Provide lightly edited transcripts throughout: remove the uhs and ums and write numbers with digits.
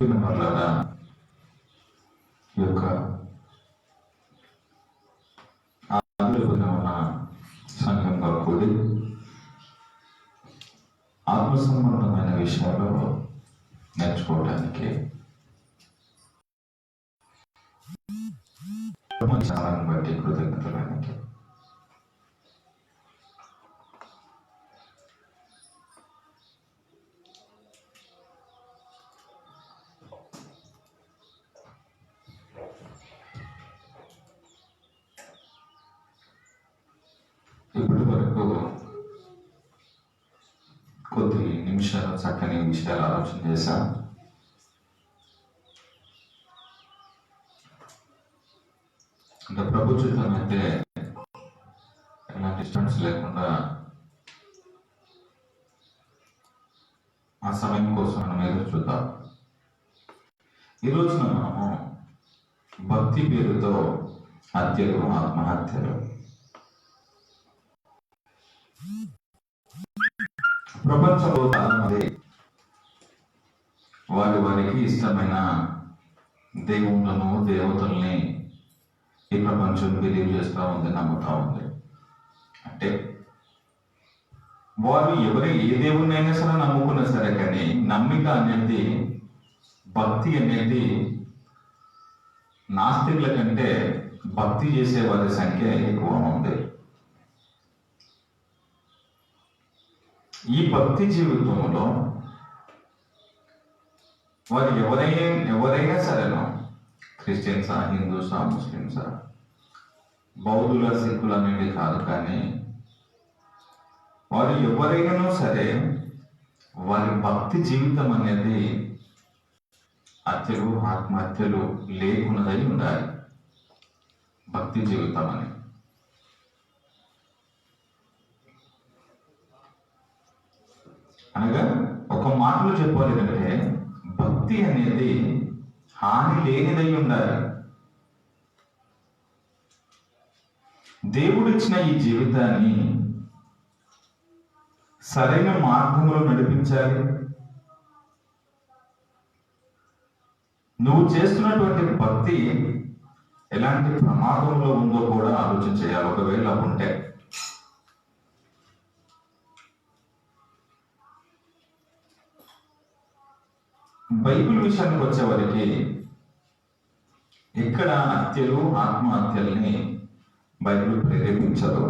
వల్ల ఈ యొక్క ఉన్న సంఘంగా కూడి ఆత్మ సంబంధమైన విషయాలు నేర్చుకోవడానికి చాలాను బట్టి కృతజ్ఞతలకి ఇప్పటి వరకు కొద్ది నిమిషాలు చక్కని విషయాలు ఆలోచన చేశాం. అంటే ప్రభుత్వం అయితే ఎలాంటి డిస్టర్బెన్స్ లేకుండా ఆ సమయం కోసం మనం ఎదురు చూద్దాం. ఈ రోజున మనము భక్తి పేరుతో హత్యలు, ఆత్మహత్యలు, ప్రపంచంలో చాలామంది వారికి ఇష్టమైన దేవుళ్ళను, దేవతల్ని ఈ ప్రపంచం బిలీవ్ చేస్తూ ఉంది, నమ్ముతూ ఉంది. అంటే వారు ఏ దేవుణ్ణైనా సరే నమ్ముకున్నా సరే, కానీ నమ్మిక అనేది, భక్తి అనేది నాస్తికుల కంటే భక్తి చేసే వారి సంఖ్య ఎక్కువ ఉంది. ఈ భక్తి జీవితంలో వారు ఎవరైనా సరేనో, క్రిస్టియన్సా, హిందూసా, ముస్లింసా, బౌద్ధుల, సిక్కుల అనేది కాదు, కానీ వారు ఎవరైనా సరే వారి భక్తి జీవితం అనేది హత్యలు, ఆత్మహత్యలు లేకున్నదై ఉండాలి. భక్తి జీవితం అని అనగా ఒక మాటలో చెప్పాలి అంటే భక్తి అనేది హాని లేనిదై ఉండాలి. దేవుడిచ్చిన ఈ జీవితాన్ని సరైన మార్గంలో నడిపించాలి. నువ్వు చేస్తున్నటువంటి భక్తి ఎలాంటి ప్రమాదంలో ఉందో కూడా ఆలోచన చేయాలి. ఒకవేళ ఉంటే బైబిల్ విషయానికి వచ్చేవారికి ఇక్కడ హత్యలు, ఆత్మహత్యల్ని బైబిల్ ప్రేరేపించదు.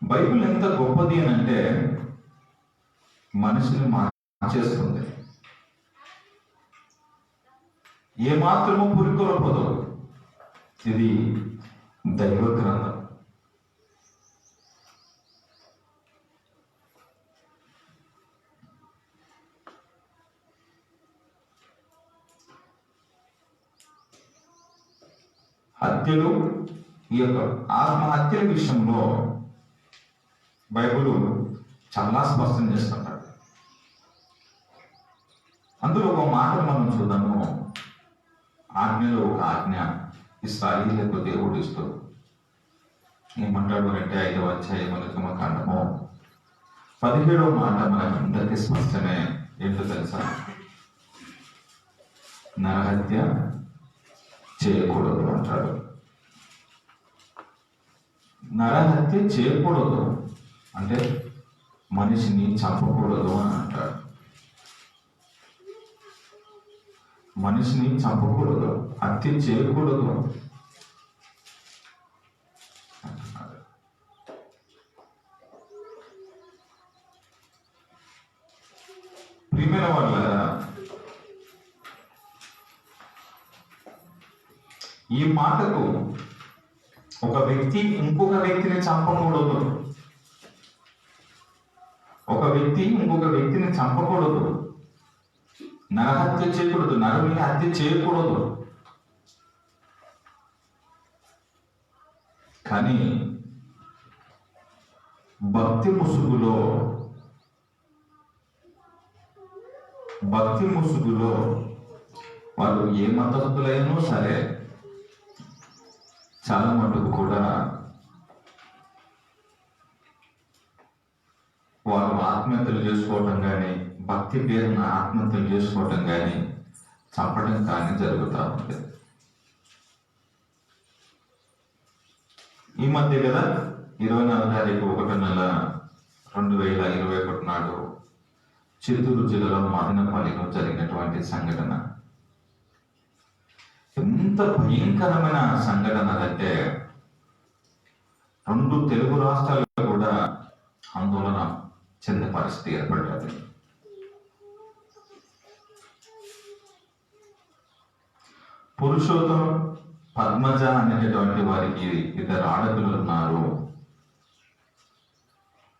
బైబిల్ ఎంత గొప్పది అని అంటే మనిషిని మార్చేస్తుంది. ఏమాత్రము పురికొల్పదు. ఇది దైవ గ్రంథం. హత్యలు, ఈ యొక్క ఆత్మహత్యల విషయంలో బైబిల్ చాలా స్పష్టం చేస్తుంటాడు. అందులో ఒక మాట మనం చూద్దాము. ఆజ్ఞలో ఒక ఆజ్ఞ ఇశ్రాయేలుకు దేవుడు ఇస్తూ ఏమంటాడు అంటే 5వ అధ్యాయం నిర్గమకాండము 17వ మాట మనకందరికీ స్పష్టమే. ఏంటో తెలుసా? నరహత్య చేయకూడదు అంటాడు. నరహత్య చేయకూడదు అంటే మనిషిని చంపకూడదు అని అంటాడు. మనిషిని చంపకూడదు, హత్య చేయకూడదు అంటున్నాడు. ప్రియమైన వాళ్ళ ఈ మాటకు ఒక వ్యక్తి ఇంకొక వ్యక్తిని చంపకూడదు, ఒక వ్యక్తి ఇంకొక వ్యక్తిని చంపకూడదు, నరహత్య చేయకూడదు, నరుని హత్య చేయకూడదు. కానీ భక్తి ముసుగులో వాళ్ళు ఏ మతస్థులైనా సరే చాలా మటుకు కూడా వారు ఆత్మహత్యలు చేసుకోవటం కానీ, భక్తి పేరున ఆత్మహత్యలు చేసుకోవటం కానీ, చంపడం కానీ జరుగుతూ ఉంది. ఈ మధ్య కదా 24 తారీఖు 1 నెల 2021 నాడు చిత్తూరు జిల్లాలో మదనపల్లిలో జరిగినటువంటి సంఘటన ఎంత భయంకరమైన సంఘటన అంటే 2 తెలుగు రాష్ట్రాల్లో కూడా ఆందోళన చెందే పరిస్థితి ఏర్పడ్డది. పురుషోత్తం, పద్మజ అనేటటువంటి వారికి 2 ఆడపిల్లలు ఉన్నారు.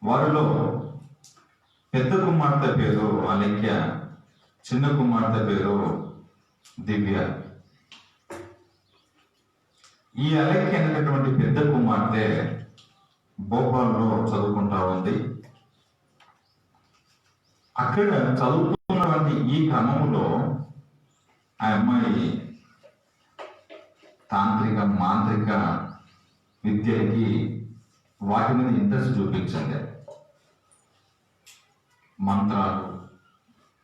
వారిలో పెద్ద కుమార్తె పేరు అలెక్య, చిన్న కుమార్తె పేరు దివ్య. ఈ అలెక్య అనేటటువంటి పెద్ద కుమార్తె భోపాల్లో చదువుకుంటా ఉంది. అక్కడ చదువుతున్నటువంటి ఈ క్రమంలో ఆ అమ్మాయి తాంత్రిక మాంత్రిక విద్యలకి వాటి మీద ఇంట్రెస్ట్ చూపించింది. మంత్రాలు,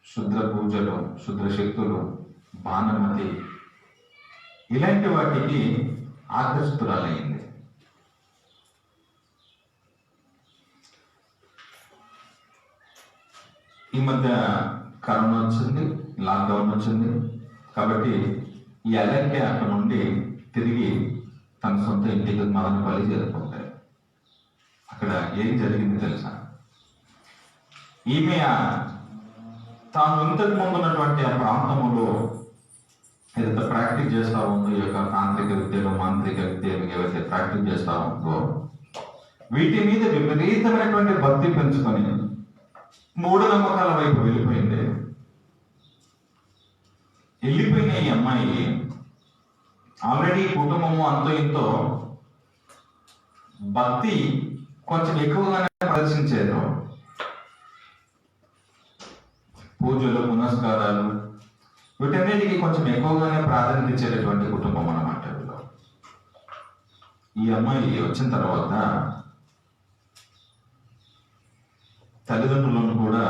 శుద్ర పూజలు, శుద్ర శక్తులు, బాణమతి ఇలాంటి వాటికి ఆకర్షితురాలయ్యింది. ఈ మధ్య కరోనా వచ్చింది, లాక్డౌన్ వచ్చింది. కాబట్టి ఈ అలెక్య అక్కడ నుండి తిరిగి తన సొంత ఇంటికి మదనపల్లి చేరుకుంటాయి. అక్కడ ఏం జరిగింది తెలుసా? ఈమె తాను ఇంతకు ముందు ఉన్నటువంటి ఆ ప్రాంతంలో ఏదైతే ప్రాక్టీస్ చేస్తా ఉందో, ఈ యొక్క తాంత్రిక విద్యలు, మాంత్రిక విద్యలు ఏవైతే ప్రాక్టీస్ చేస్తా ఉందో వీటి మీద విపరీతమైనటువంటి భక్తి పెంచుకొని మూఢనమ్మకాల వైపు వెళ్ళిపోయింది. వెళ్ళిపోయిన ఈ అమ్మాయి ఆల్రెడీ కుటుంబము అంతో ఇంతో భక్తి కొంచెం ఎక్కువగానే ప్రదర్శించారు. పూజలు, పునస్కారాలు వీటన్నిటికీ కొంచెం ఎక్కువగానే ప్రాధాన్యత ఇచ్చేటటువంటి కుటుంబం అన్నమాట. ఈ అమ్మాయి వచ్చిన తర్వాత తల్లిదండ్రులను కూడా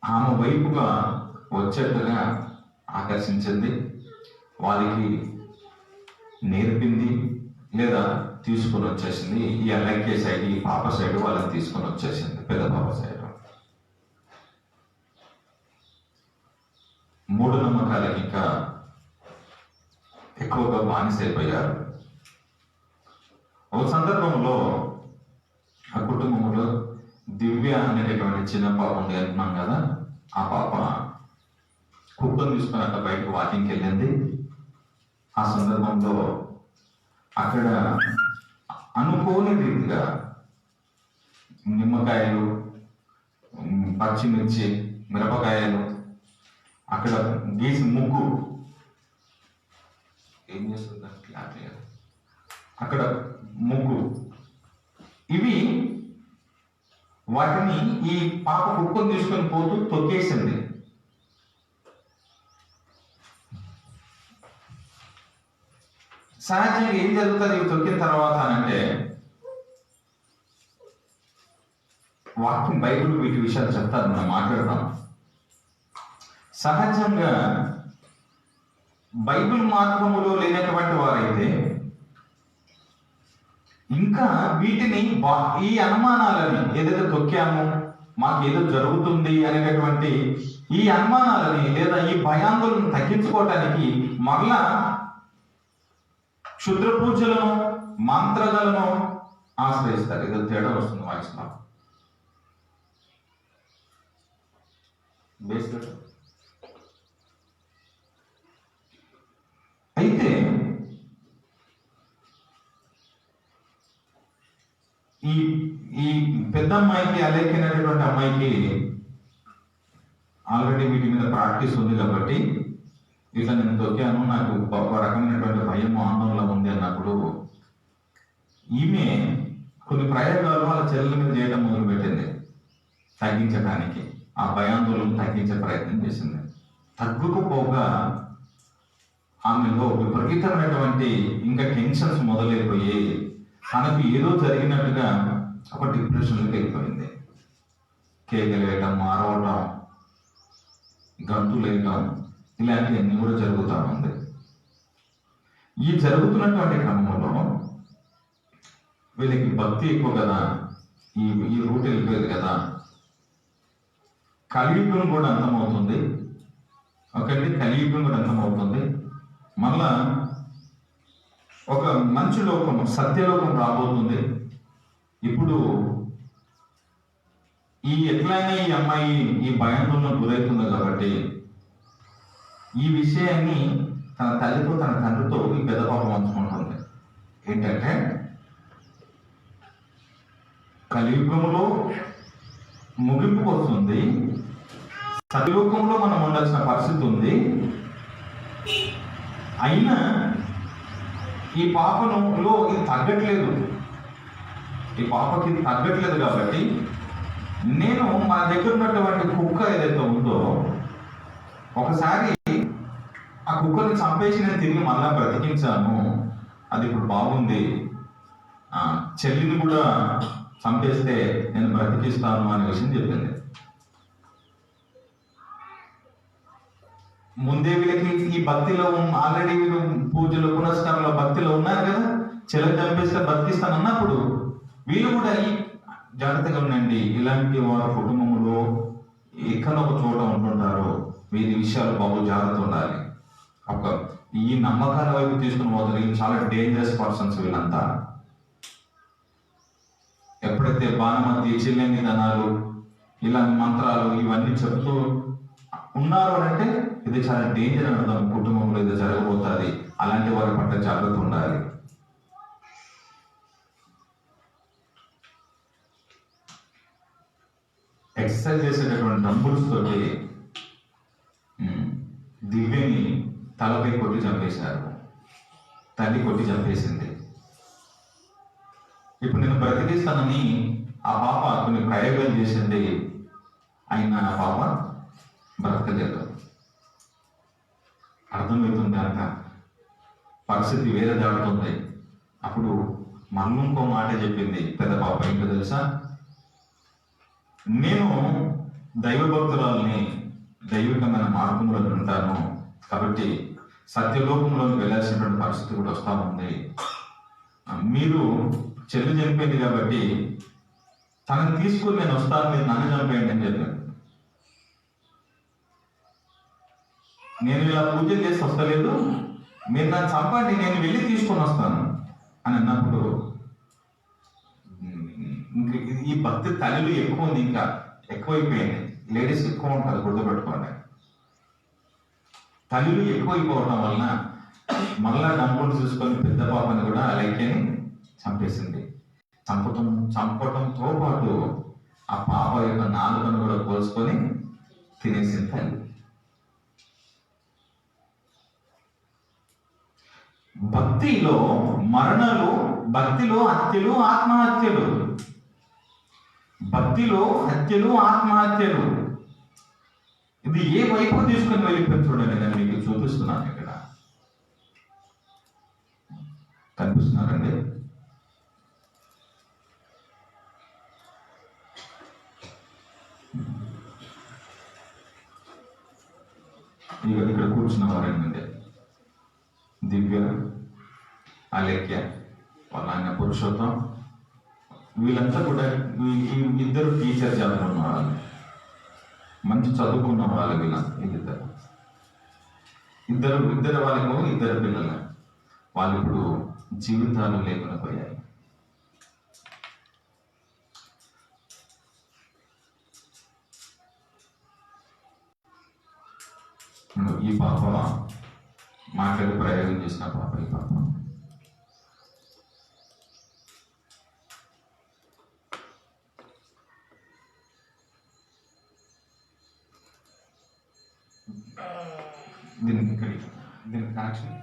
ఆమె వైపుగా వచ్చేట్టుగా ఆకర్షించింది. వారికి నేర్పింది లేదా తీసుకొని వచ్చేసింది. ఈ అలెక్య సైడ్, ఈ పాప సైడ్ వాళ్ళని తీసుకొని వచ్చేసింది, పెద్ద పాప సైడ్. మూఢనమ్మకాలకి ఇంకా ఎక్కువగా బానిసైపోయారు. ఒక సందర్భంలో ఆ కుటుంబంలో దివ్య అనేటటువంటి చిన్న పాప ఉంది అంటున్నాం కదా, ఆ పాప కుక్కను తీసుకుని అక్కడ బయటకు వాకింగ్కి వెళ్ళింది. ఆ సందర్భంలో అక్కడ అనుకోని రీతిగా నిమ్మకాయలు, పచ్చిమిర్చి, మిరపకాయలు, అక్కడ గీసి ముగ్గు ఏం చేస్తుంది అక్కడ ముగ్గు, ఇవి వాటిని ఈ పాప కుక్కను తీసుకొని పోతూ తొక్కేసింది. సహజంగా ఏం జరుగుతుంది ఇవి తొక్కిన తర్వాత అంటే, వాక్యం బైబిల్ వీటి విషయాలు చెప్తారు, మనం మాట్లాడదాం. సహజంగా బైబిల్ మార్గములో లేనటువంటి వారైతే ఇంకా వీటిని ఈ అనుమానాలని ఏదైతే తొక్కామో మాకు ఏదో జరుగుతుంది అనేటటువంటి ఈ అనుమానాలని లేదా ఈ భయాందోళన తగ్గించుకోవటానికి మరలా క్షుద్ర పూజలను, మంత్రగాలను ఆశ్రయిస్తారు. ఏదో తేడా వస్తుంది వాయిస్లో. అయితే ఈ పెద్ద అమ్మాయికి, అలెక్కినటువంటి అమ్మాయికి ఆల్రెడీ వీటి మీద ప్రాక్టీస్ ఉంది కాబట్టి ఇట్లా నేను తొక్కాను, నాకు ఒక రకమైనటువంటి భయం, ఆందోళన ఉంది అన్నప్పుడు ఈమె కొన్ని ప్రయోగాలు వాళ్ళ చెల్లెల మీద చేయడం మొదలుపెట్టింది. తగ్గించడానికి, ఆ భయాందోళన తగ్గించే ప్రయత్నం చేసింది. తగ్గుకుపోగా ఆమెలో విపరీతమైనటువంటి ఇంకా టెన్షన్స్ మొదలైపోయి తనకు ఏదో జరిగినట్టుగా ఒక డిప్రెషన్లోకి వెళ్ళిపోయింది. కేకలు వేయటం, అరవటం, గంతులు వేయటం, ఇలాంటివన్నీ కూడా జరుగుతూ ఉంది. ఈ జరుగుతున్నటువంటి క్రమంలో వీళ్ళకి భక్తి ఎక్కువ కదా, ఈ రూట్ వెళ్ళిపోయేది కదా, కలియుగం కూడా అంతమవుతుంది. ఒకటి కలియుగం కూడా అంతమవుతుంది. మళ్ళా ఒక మంచి లోకం, సత్యలోకం రాబోతుంది. ఇప్పుడు ఎట్లయినా ఈ అమ్మాయి ఈ భయాందోళన గురవుతుంది కాబట్టి ఈ విషయాన్ని తన తల్లితో, తన తండ్రితో ఈ పెద్ద పాప పంచుకుంటుంది. ఏంటంటే కలియుగంలో ముగింపు వస్తుంది, సత్యలోకంలో మనం ఉండాల్సిన పరిస్థితి ఉంది. అయినా ఈ పాపలో ఇది తగ్గట్లేదు, ఈ పాపకి ఇది తగ్గట్లేదు కాబట్టి నేను మన దగ్గర ఉన్నటువంటి కుక్క ఏదైతే ఉందో ఒకసారి ఆ కుక్కని చంపేసి నేను తిరిగి మళ్ళా బ్రతికించాను, అది ఇప్పుడు బాగుంది, చెల్లిని కూడా చంపేస్తే నేను బ్రతికిస్తాను అనే విషయం చెప్పింది. ముందే వీళ్ళకి ఈ భక్తిలో ఆల్రెడీ వీళ్ళు పూజలు పునస్కారంలో భక్తిలో ఉన్నారు కదా, చెల్లిని చంపేస్తే బ్రతికిస్తాను అన్నప్పుడు వీళ్ళు కూడా ఈ జాగ్రత్తగా ఉండండి, ఇలాంటి వారి కుటుంబంలో ఎక్కడ ఒక చోట ఉంటుంటారు, వీరి విషయాలు బాబు జాగ్రత్త ఉండాలి. ఒక ఈ నమ్మకాల వైపు తీసుకుని పోతారు. వీళ్ళు చాలా డేంజరస్ పర్సన్స్ వీళ్ళంతా. ఎప్పుడైతే బాణమతి, చెల్లెని ధనాలు, ఇలాంటి మంత్రాలు ఇవన్నీ చెప్తూ ఉన్నారు అంటే ఇది చాలా డేంజర్ అని అర్థం. కుటుంబంలో ఇది జరగబోతుంది, అలాంటి వారి పట్ల జాగ్రత్త ఉండాలి. ఎక్సర్సైజ్ చేసేటటువంటి డంబుల్స్ తోటి దివ్యని తలపై కొట్టి చంపేశారు, తల్లి కొట్టి చంపేసింది. ఇప్పుడు నేను బ్రతికిస్తానని ఆ పాప కొన్ని ప్రయోగాలు చేసింది, అయినా ఆ పాప బ్రతకలేదు. అర్థమవుతుంది అంట, పరిస్థితి వేరే దాడుతుంది. అప్పుడు మళ్ళీ ఇంకో మాట చెప్పింది పెద్ద పాప, ఏంటో తెలుసా, నేను దైవభక్తురాల్ని, దైవికమైన మార్గంలో ఉంటాను కాబట్టి సత్యలోకంలోకి వెళ్ళాల్సినటువంటి పరిస్థితి కూడా వస్తూ ఉంది. మీరు చెల్లి చనిపోయింది కాబట్టి తనని తీసుకుని నేను వస్తాను, మీరు నన్ను చంపేయండి అని చెప్పాను. నేను ఇలా పూజలు చేసి వస్తలేదు, మీరు నన్ను చంపండి, నేను వెళ్ళి తీసుకొని వస్తాను అని అన్నప్పుడు ఈ భక్తి తల్లిలు ఎక్కువ ఉంది, ఇంకా ఎక్కువైపోయింది. లేడీస్ ఎక్కువ ఉంటారు, గుర్తుపెట్టుకోండి. తల్లిలు ఎక్కువైపోవడం వలన మళ్ళా డబ్బులు చూసుకొని పెద్ద పాపని కూడా లైక్యని చంపేసింది. చంపటంతో పాటు ఆ పాప యొక్క నాలుకను కూడా కోల్చుకొని తినేసింది తల్లి. భక్తిలో మరణాలు, భక్తిలో హత్యలు, ఆత్మహత్యలు, భక్తిలో హత్యలు, ఆత్మహత్యలు. ఇది ఏ వైపు తీసుకుని వెళ్ళిపోయి చూడండి, నేను మీకు చూపిస్తున్నాను. ఇక్కడ కనిపిస్తున్నారండి, ఇక్కడ కూర్చున్న వారేంటంటే దివ్య, అలేఖ్య, వాళ్ళ ఆయన పురుషోత్తం, వీళ్ళంతా కూడా ఈ ఇద్దరు టీచర్ జాబ్ ఉన్న వాళ్ళు, మంచి చదువుకున్న వాళ్ళు. వీళ్ళ ఇద్దరు వాళ్ళకు ఇద్దరు పిల్లలు. వాళ్ళు ఇప్పుడు జీవితాలు లేకుండా పోయాయి. ఈ పాప మాట్లాడి ప్రయోగం చేసిన పాప, ఈ పాప దీనికి కనెక్షన్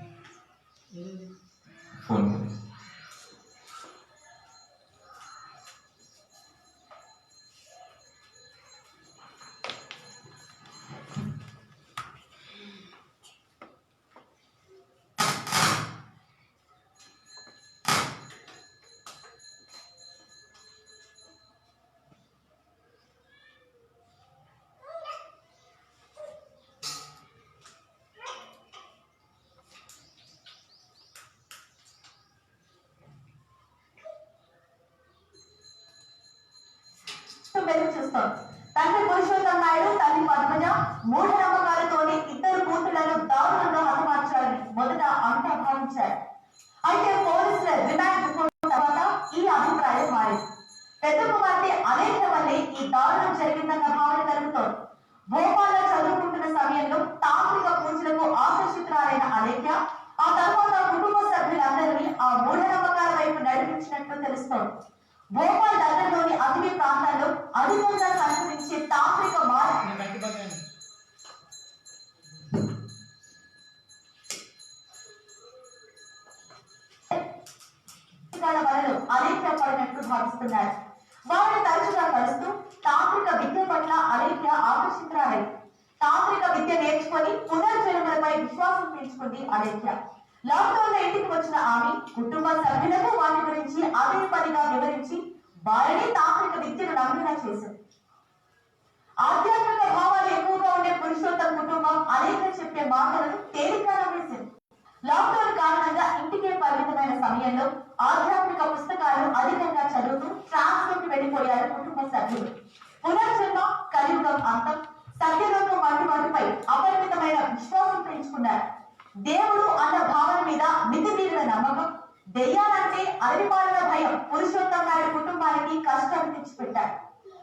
ఫోన్. కోసం ఎదురు చూస్తాం. తండ్రి పురుషోత్తమ నాయుడు, తల్లి పద్మజ మూఢనమ్మకాలతోనే ఇద్దరు కూతుళ్లను దారుణంగా హతమార్చాలని మొదట అంతా భావించారు. అయితే పోలీసుల రిమాండ్ రిపోర్ట్ తర్వాత ఈ అభిప్రాయం మారింది. పెద్ద కుమార్తె అలేఖ్య వల్లే ఈ దారుణం జరిగిందన్న భావన కలుగుతోంది. భోపాల్లో చదువుకుంటున్న సమయంలో తాంత్రిక పూజలకు ఆకర్షితురాలైన అలేఖ్య ఆ తర్వాత కుటుంబ సభ్యులందరినీ ఆ మూఢనమ్మకాల వైపు నడిపించినట్లు తెలుస్తోంది. భోపాల్ దగ్గరలోని అటవీ ప్రాంతాల్లో అధికంగా సంచరించే తాంత్రిక వలలో అలేఖ్య పడినట్లు భావిస్తున్నారు. వారిని తరచుగా కలుస్తూ తాంత్రిక విద్య పట్ల అలేఖ్య ఆకర్షితురాలైంది. తాంత్రిక విద్య నేర్చుకొని పునర్జన్మలపై విశ్వాసం పెంచుకుంది అలేఖ్య. లాక్డౌన్ లో ఇంటికి వచ్చిన ఆమె కుటుంబ సభ్యులకు వాటి గురించి అదే పనిగా వివరించి వారిని తాంత్రిక విద్యను నమ్మినా చేసింది. ఆధ్యాత్మిక భావాలు ఎక్కువగా ఉండే పురుషోత్తమ కుటుంబం అలేఖ్య చెప్పే మాటలను తేలిగ్గా నమ్మేసింది. లాక్డౌన్ కారణంగా ఇంటికే పరిమితమైన సమయంలో ఆధ్యాత్మిక పుస్తకాలు అధికంగా చదువుతూ ట్రాన్స్ లోకి వెళ్లిపోయారు కుటుంబ సభ్యులు. పునర్జన్మ, కలియుగం అంతం, సత్యలోకం వంటి వాటిపై అపరిమితమైన విశ్వాసం పెంచుకున్నారు. దేవుడు అన్న భావన మీద మితిమీరిన నమ్మకం, దెయ్యాలంటే అలరిపాలన భయం పురుషోత్తమ నాయుడు కుటుంబానికి కష్టాలు తెచ్చిపెట్టారు.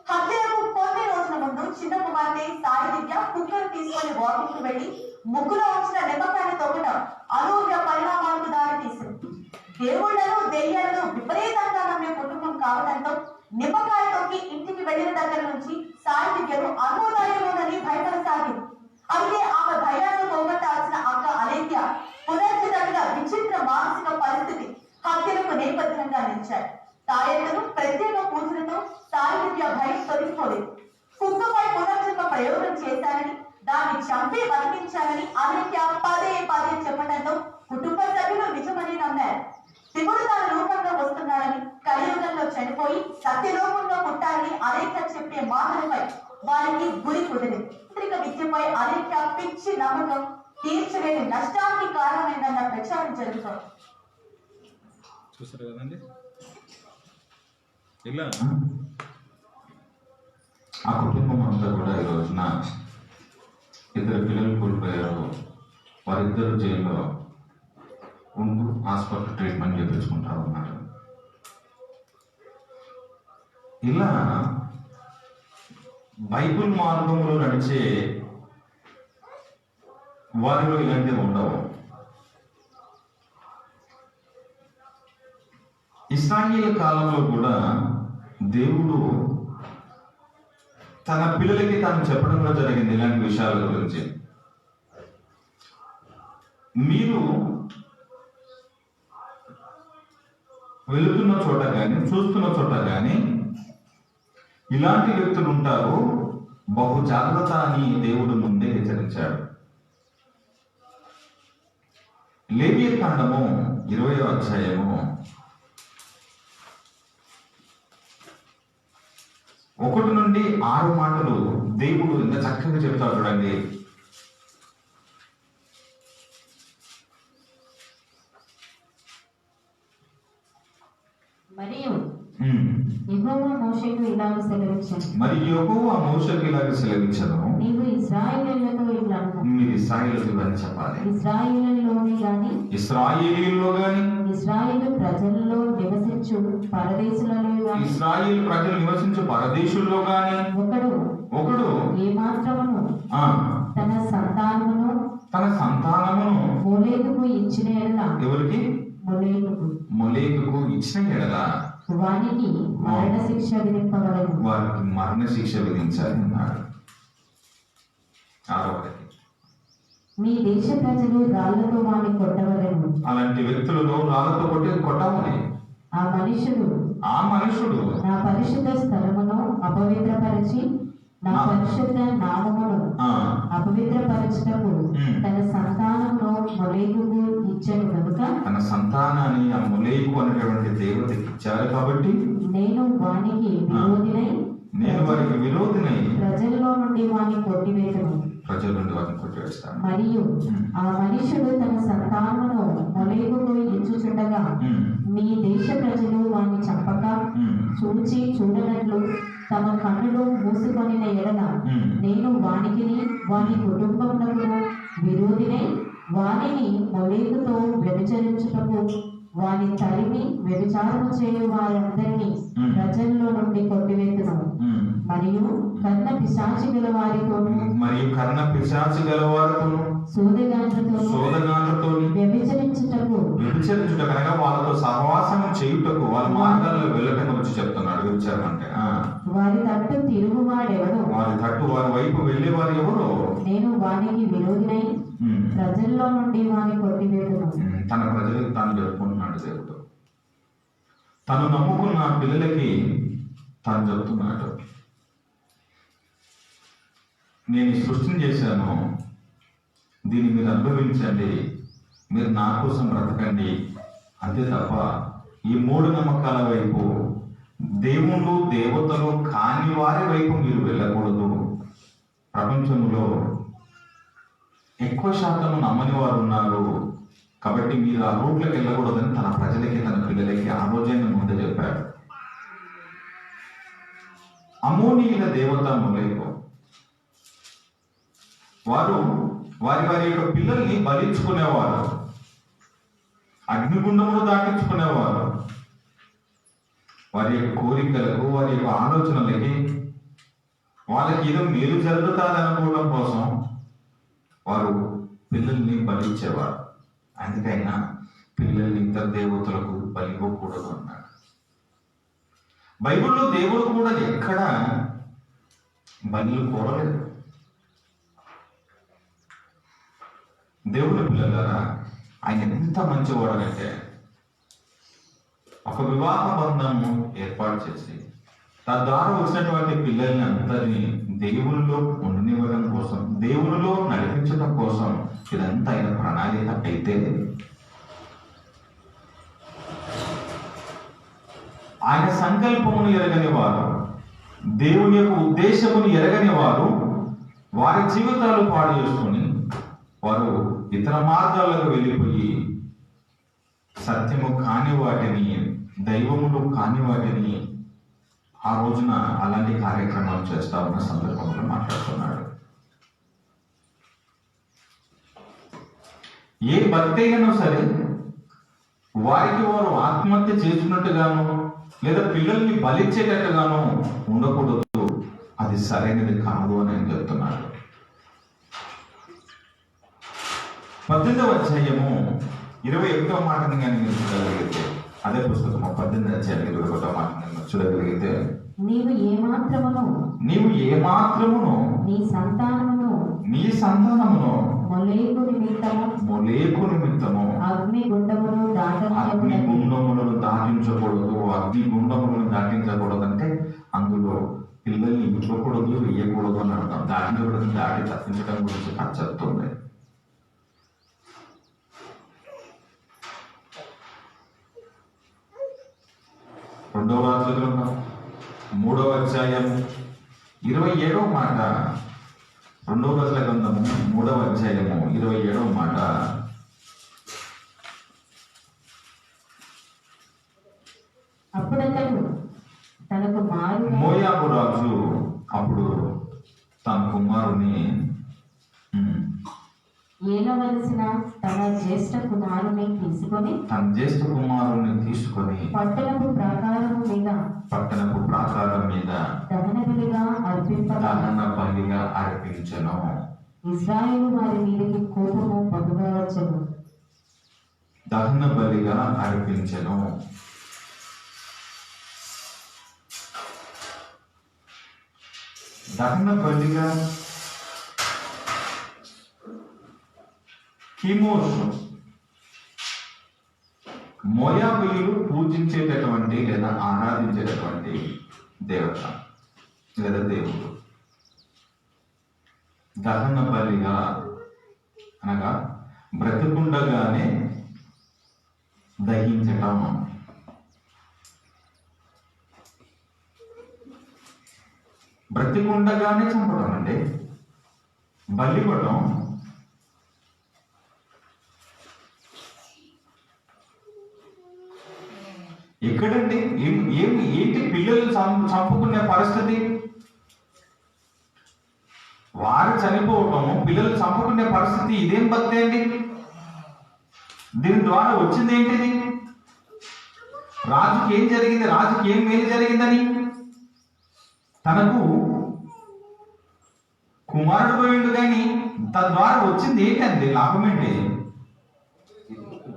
హత్యలకు కొన్ని రోజుల ముందు చిన్న కుమార్తె సాయి దివ్య కుక్కను తీసుకుని వాకింగ్ కు వెళ్లి ముగ్గులో వచ్చిన నిమ్మకాయని తొక్కడం అనూహ్య పరిణామాలకు దారి తీసింది. దేవుళ్లను దెయ్యాలను విపరీతంగా నమ్మే కుటుంబం కావడంతో నిమ్మకాయ తొక్కి ఇంటికి వెళ్లిన దగ్గర నుంచి సాయి దివ్యను అన్నోదాయంలోనని భయపడసాగింది. అయితే ఆమె భయాన్ని పోగొట్టాల్సిన అక్క అలేఖ్య పునర్జితమైన విచిత్ర మానసిక పరిస్థితి హత్యలకు నేపథ్యంగా నిలిచారు. తాయెత్తును ప్రత్యేక పూజలతో సాయి దివ్య భయం తొలగిపోలేదు. కుక్కపై పునర్జన్మ ప్రయోగం చేశారని, దాన్ని చంపి బతికించాలని అలేఖ్య పదే పదే చెప్పడంతో కుటుంబ సభ్యులు నిజమని నమ్మారు. శివుడు తన రూపంలో వస్తున్నాడని, కలియుగంలో చనిపోయి సత్యలోకంలో పుట్టాలని అలేఖ్య చెప్పే మాటలపై వారికి గురి కుదిరింది. తాంత్రిక విద్యపై అలేఖ్య పిచ్చి నమ్మకం తీర్చలేని నష్టానికి కారణమైందన్న ప్రచారం జరుగుతోంది. చూసారు కదండి, ఇలా ఆ కుటుంబం అంతా కూడా ఈ రోజున ఇద్దరు పిల్లలు కోల్పోయారు. వారిద్దరు జైల్లో ఉంటూ హాస్పిటల్ ట్రీట్మెంట్ చేయించుకుంటా ఉన్నారు. ఇలా బైబిల్ మార్గంలో నడిచే వారిలో ఇలాంటివి ఉండవు. ఇశ్రాయేలు కాలంలో కూడా దేవుడు తన పిల్లలకి తాను చెప్పడంలో జరిగింది ఇలాంటి విషయాల గురించి. మీరు వెళుతున్న చోట కానీ చూస్తున్న చోట కానీ ఇలాంటి వ్యక్తులు ఉంటారు, బహు జాగ్రత్త అని దేవుడు ముందే హెచ్చరించాడు. లేవియకాండము 20వ అధ్యాయము 1 నుండి 6 మాటలు దేవుడు ఎంత చక్కగా చెప్తాడు చూడండి. మరియు యెహోవా మోషేకు ఇలాగ సెలవించాను, నీవు ఇశ్రాయేలీయులతో ఇట్లా అను. మీరు ఇశ్రాయేలుతో అని చెప్పాలి. ఇశ్రాయేలీయులలోనే గాని ఇశ్రాయేలీయుల్లో గాని ఇశ్రాయేలు ప్రజలలో నివసించు పరదేశులలో గాని ఇశ్రాయేలు ప్రజలు నివసించు పరదేశుల్లో గాని ఒకడు ఏమాత్రమును తన సంతానమును మొలేకుకు ఇచ్చిన ఎడల, ఎవరికి? మొలేకుకు ఇచ్చిన ఎడల వానికి మరణ శిక్ష విధింపవలెను. వారికి మరణ శిక్ష విధించాలి అన్నాడు. 6వ మీ దేశ ప్రజలు రాళ్లతో వారిని కొట్టవలెను. అలాంటి వ్యక్తులను రాళ్లతో కొట్టాలి. ఆ మనుషుడు నా పరిశుద్ధ స్థలమును అపవిత్రపరిచి నా పరిశుద్ధ నామమును అపవిత్రపరచుటకు తన సంతానమును మొలేకుకు ఇచ్చను కనుక, తన సంతానాన్ని ఆ మొలేకు అనేటువంటి దేవతకి ఇచ్చారు కాబట్టి నేను వారికి విరోధినై ప్రజల్లో నుండి వారిని కొట్టివేతను. ప్రజల నుండి వారిని కొట్టివేస్తాను. మరియు ఆ మనుషుడు తన సంతానమును మొలేకుకు ఇచ్చుచుండగా మీ దేశ ప్రజలు వారిని చంపక చూచి చూడనట్లు తమ కన్నులు ఎడల ఉమ్. నేను వానికిని వాని కుటుంబమునకు విరోధినై వానిని మొలేకుతో వ్యభిచరించుటకు వాని తరిమి వ్యభిచారము చేయు వారందరినీ ఉమ్. ప్రజల్లో నుండి కొట్టివేతును. ఉమ్. మరియు కన్న పిశాచి గల వారితోనూ మరియు కర్ణ పిశాచి గలవారితోను సోదగాండ్రతోనూ శోధనాలతో వ్యభిచరించుటకు వ్యభిచరించుట కనుక వాళ్ళతో సహవాసం చేయుటకు వాళ్ళ మార్గాల్లో వెళ్ళటం గురించి చెప్తున్నాడు. వ్యభిచారం అంటే వారి తట్టు తిరుగువాడెవడో వారి తట్టు వారి వైపు వెళ్ళే వారు ఎవరో నేను వానికి విరోధినై ఉమ్. ప్రజల్లో నుండి వాని కొట్టివేతును. తన ప్రజలకు తాను చెప్పుకుంటున్నాడు దేవుడు. తను నమ్ముకున్న పిల్లలకి తాను చెప్తున్నాడు, నేను ఈ సృష్టిని చేశాను, దీన్ని మీరు అనుభవించండి, మీరు నా కోసం బ్రతకండి, అంతే తప్ప ఈ మూఢ నమ్మకాల వైపు, దేవుళ్ళు దేవతలు కాని వారి వైపు మీరు వెళ్ళకూడదు. ప్రపంచంలో ఎక్కువ శాతం నమ్మని వారు ఉన్నారు కాబట్టి మీరు ఆ రూట్లోకి వెళ్ళకూడదని తన ప్రజలకి తన పిల్లలకి ఆ రోజే ముందే చెప్పాడు. అమోనీయుల దేవత మొలైకో వారు వారి వారి యొక్క పిల్లల్ని బలించుకునేవారు, అగ్నిగుండమును దాటించుకునేవారు. వారి యొక్క కోరికలకు వారి యొక్క ఆలోచనలకి వాళ్ళకి ఏదో మేలు జరుగుతాదనుకోవడం కోసం వారు పిల్లల్ని బలించేవారు. అందుకైనా పిల్లల్ని ఇతర దేవతలకు బలి ఇవ్వకూడదు అన్నాడు. బైబిల్లో దేవుడు కూడా ఎక్కడ బలులు కోరలేదు. దేవుడి పిల్లలారా, ఆయన ఎంత మంచివాడనంటే ఒక వివాహ బంధము ఏర్పాటు చేసి తద్వారా వచ్చినటువంటి పిల్లల్ని అందరినీ దేవునిలో ఉండనివ్వడం కోసం, దేవునిలో నడిపించడం కోసం ఇదంతా ఆయన ప్రణాళిక అయితే ఆయన సంకల్పమును ఎరగని వారు, దేవుని యొక్క ఉద్దేశమును ఎరగని వారు వారి జీవితాలు పాడు చేసుకొని వారు ఇతర మార్గాలకు వెళ్ళిపోయి సత్యము కాని వాటిని, దైవములు కాని వాటిని ఆ రోజున అలాంటి కార్యక్రమాలు చేస్తా ఉన్న సందర్భంలో మాట్లాడుతున్నాడు. ఏ భక్తి అయినా సరే వారికి వారు ఆత్మహత్య చేసుకున్నట్టుగాను లేదా పిల్లల్ని బలిచ్చేటట్టుగాను ఉండకూడదు. అది సరైనది కాదు అని ఆయన చెప్తున్నాడు. 18వ అధ్యాయము 21వ మాటను కానీ మీరు చూడగలిగితే, అదే పుస్తకము 18వ అధ్యాయం 21వ మాటను చూడగలిగితే, నీవు ఏమాత్రమును నీ సంతానమును మొలేకు నిమిత్తము అగ్నిగుండమును దాటించకూడదు. అగ్నిగుండములను దాటించకూడదు అంటే అందులో పిల్లల్ని ఇవ్వకూడదు, వేయకూడదు అని అర్థం. దాటి తప్పించడం గురించి నాకు చెప్తుంది. రెండవ రాజుల గ్రంథం 3వ అధ్యాయం 27వ మాట. 2వ రాజుల గ్రంథము 3వ అధ్యాయము 27వ మాట. అప్పుడతడు తన కుమారుని మోయాబు రాజు అప్పుడు తన కుమారుని ఏలవలసిన తన జ్యేష్ఠ కుమారుని తీసుకొని పట్టణపు ప్రాకారం మీద దహన బలిగా అర్పించెను. ఇశ్రాయేలు వారి మీదకి కోపము బహుగా వచ్చెను. దహన బలిగా అర్పించెను. దహన బలిగా కిమోషు మోయాబీయులు పూజించేటటువంటి లేదా ఆరాధించేటటువంటి దేవత లేదా దేవుడు. దహన బలిగా అనగా బ్రతికుండగానే దహించటం. బ్రతికుండగానే చంపడం అండి. బలివ్వడం ఎక్కడండి? ఏంటి పిల్లలు చంపుకునే పరిస్థితి? వారు చనిపోవటం, పిల్లలు చంపుకునే పరిస్థితి, ఇదేం భక్తి అండి? దీని ద్వారా వచ్చింది ఏంటిది? రాజుకి ఏం జరిగింది? రాజుకి ఏం మేలు జరిగిందని? తనకు కుమారుడు పోయిండు, కానీ తద్వారా వచ్చింది ఏంటండి? లాభం ఏంటి?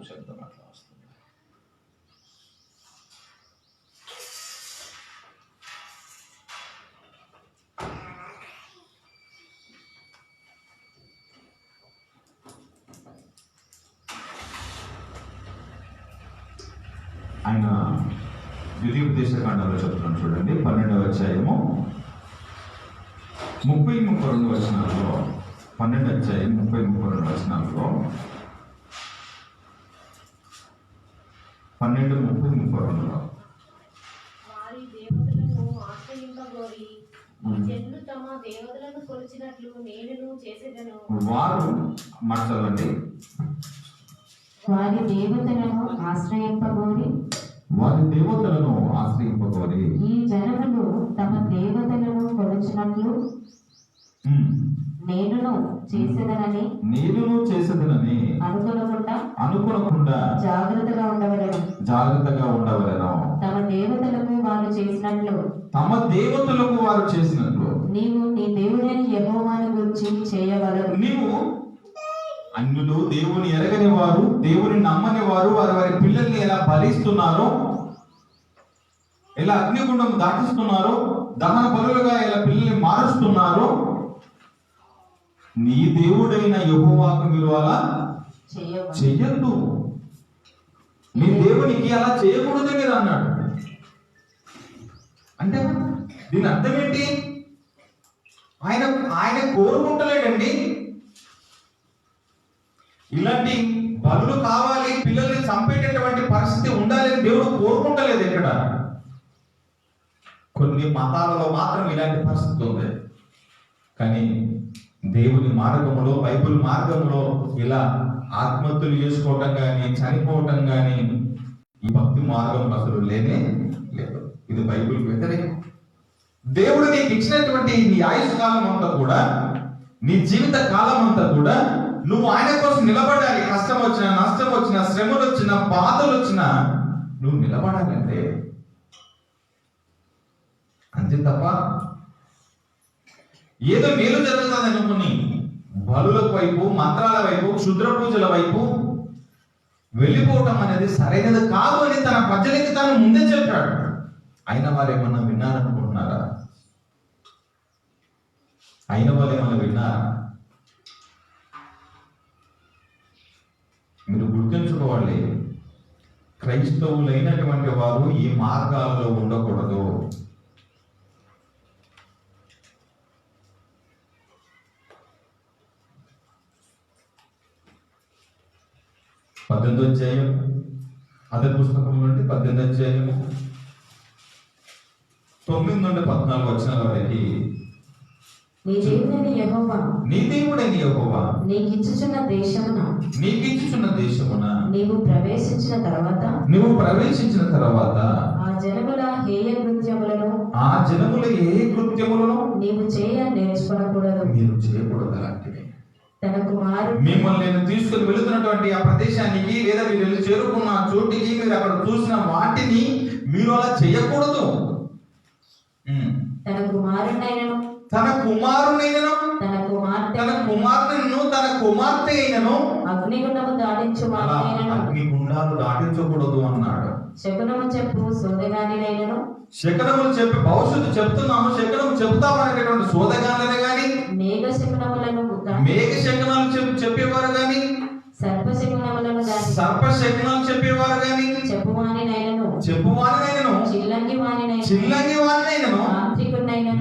శబ్దం అట్లా వస్తుంది. ఆయన ద్వితీయోపదేశ కాండంలో చెప్తున్నాను చూడండి, 12వ అధ్యాయము 30-32 వచనాల్లో, 12వ అధ్యాయం 30-32 వచనాల్లో, 12:30-32లో వారి దేవతలను ఆశ్రయింపగోరి ఈ జనులు తమ దేవతలను కొలిచినట్లు నేనును చేసేదను. వారు మాట్లాడండి. వారి దేవతలను ఆశ్రయింపగోరి వారి దేవతలను ఆశ్రయింపగోరి ఈ జనములు తమ దేవతలను కొలిచినట్లు నేనును చేసేదనని అనుకొనకుండా జాగ్రత్తగా ఉండవలెను. తమ దేవతలకు వారు చేసినట్లు నీవు నీ దేవుడైన యెహోవాను గురించి చేయవలెను. నీవు అన్యులు, దేవుని ఎరగని వారు, దేవుని నమ్మని వారు, వారి పిల్లల్ని ఎలా బలిస్తున్నారో, ఎలా అగ్నిగుండం దాటిస్తున్నారో, దహన బలులుగా ఎలా పిల్లల్ని మారుస్తున్నారో, నీ దేవుడైన యెహోవాకు మీరు అలా చెయ్యొద్దు. నీ దేవునికి అలా చేయకూడదు మీరు అన్నాడు. అంటే దీని అర్థం ఏంటి? ఆయన కోరుకుంటలేడండి. ఇలాంటి బలులు కావాలి, పిల్లల్ని చంపేటటువంటి పరిస్థితి ఉండాలని దేవుడు కోరుకుంటలేదు. ఇక్కడ కొన్ని మతాలలో మాత్రం ఇలాంటి పరిస్థితి ఉంది, కానీ దేవుని మార్గంలో, బైబిల్ మార్గంలో ఇలా ఆత్మహత్యలు చేసుకోవటం కానీ, చనిపోవటం కానీ, ఈ భక్తి మార్గం అసలు లేనే లేదు. ఇది బైబిల్ వ్యతిరేకం. దేవుడు నీకు ఇచ్చినటువంటి నీ ఆయుష్ కాలం అంతా కూడా, నీ జీవిత కాలం అంతా కూడా నువ్వు ఆయన కోసం నిలబడాలి. కష్టం వచ్చినా, నష్టం వచ్చినా, శ్రమలు వచ్చినా, బాధలు వచ్చినా నువ్వు నిలబడాలంటే అంతే తప్ప ఏదో మేలు జరుగుతుంది అనుకుని బలుల వైపు, మంత్రాల వైపు, క్షుద్ర పూజల వైపు వెళ్ళిపోవటం అనేది సరైనది కాదు అని తన ప్రజలకి తాను ముందే చెప్పాడు. అయిన వారు ఏమన్నా విన్నారనుకుంటున్నారా? అయిన వాళ్ళు ఏమన్నా విన్నారా? మీరు గుర్తుంచుకోవాలి, క్రైస్తవులైనటువంటి వారు ఈ మార్గాల్లో ఉండకూడదు. పద్దెనిమిదో అధ్యాయం, అదే పుస్తకం నుండి 18వ అధ్యాయం 9 నుండి 14 వచనాల వరకు, నీ దేవుడైన యెహోవా నీకిచ్చుచున్న దేశమున నీవు ప్రవేశించిన తర్వాత ఆ జనముల హేయ కృత్యములను నీవు నేర్చుకోకూడదు. మీరు చేయకూడదు అలాంటివి. తన కుమారుడు మిమ్మల్ని నేను తీసుకుని వెళుతున్నటువంటి ఆ ప్రదేశానికి, లేదా మీరు వెళ్ళి చేరుకున్న చోటికి, మీరు అక్కడ చూసిన వాటిని మీరు అలా చేయకూడదు. తన కుమారుడైనను తన కుమార్తె అయినను అగ్నిగుండము దాటించు అగ్నిగుండాలు దాటించకూడదు అన్నాడు. శకునము చెప్పు సోదగానినైనను, శకునములు చెప్పి భవిష్యత్తు చెప్తున్నాము, శకునము చెప్తామనేటటువంటి సోదగానులనే గాని, మేఘ శకునములు చెప్పేవారు గాని, సర్ప శకునములను చెప్పేవారు గాని, చెప్పువానినైనను చిల్లంగి వానినైనను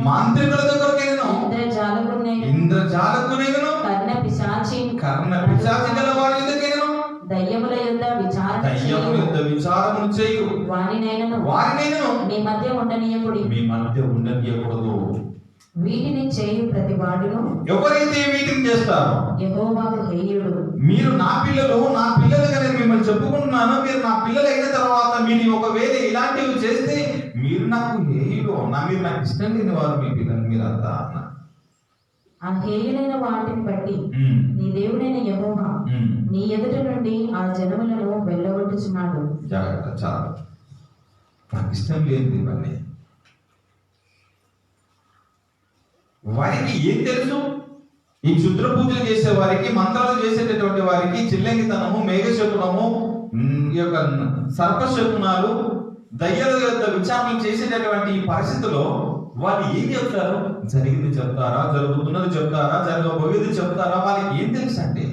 మాంత్రికుల దగ్గరకైనను ఇంద్రజాలకునైనను కర్ణ పిశాచి గల వారి యొద్దకైనను దయ్యముల యొద్ద విచారము చేయు వారినైనను మీ మధ్య ఉండనీయకూడదు. వీటిని చేయు ప్రతి వాడును ఎవరైతే వీటిని చేస్తారో యెహోవాకు హేయుడు. మీరు నా పిల్లలుగా నేను మిమ్మల్ని చెప్పుకుంటున్నాను. మీరు నా పిల్లలు అయిన తర్వాత మీరు ఒకవేళ ఇలాంటివి చేస్తే మీరు నాకు హేయుడు, మీరు నాకు ఇష్టం లేని వారు మీ పిల్లలు మీరంతా అన్న. ఆ హేయులైన వాటిని బట్టి ఉమ్, నీ దేవుడైన యెహోవా ఉమ్. నీ ఎదుట నుండి ఆ జనములను వెళ్ళగొట్టుచున్నాడు. జాగ్రత్త, చాలా నాకు ఇష్టం లేదు ఇవన్నీ. వారికి ఏం తెలుసు? ఈ క్షుద్ర పూజలు చేసే వారికి, మంత్రాలు చేసేటటువంటి వారికి, చిల్లంగితనము, మేఘశకునము, ఈ యొక్క సర్పశకునాలు, దయ్యాల యొక్క విచారణ చేసేటటువంటి ఈ పరిస్థితిలో వాళ్ళు ఏం చెప్తారు? జరిగింది చెప్తారా, జరుగుతున్నది చెప్తారా, జరగబోయేది చెప్తారా? వాళ్ళకి ఏం తెలుసు అంటే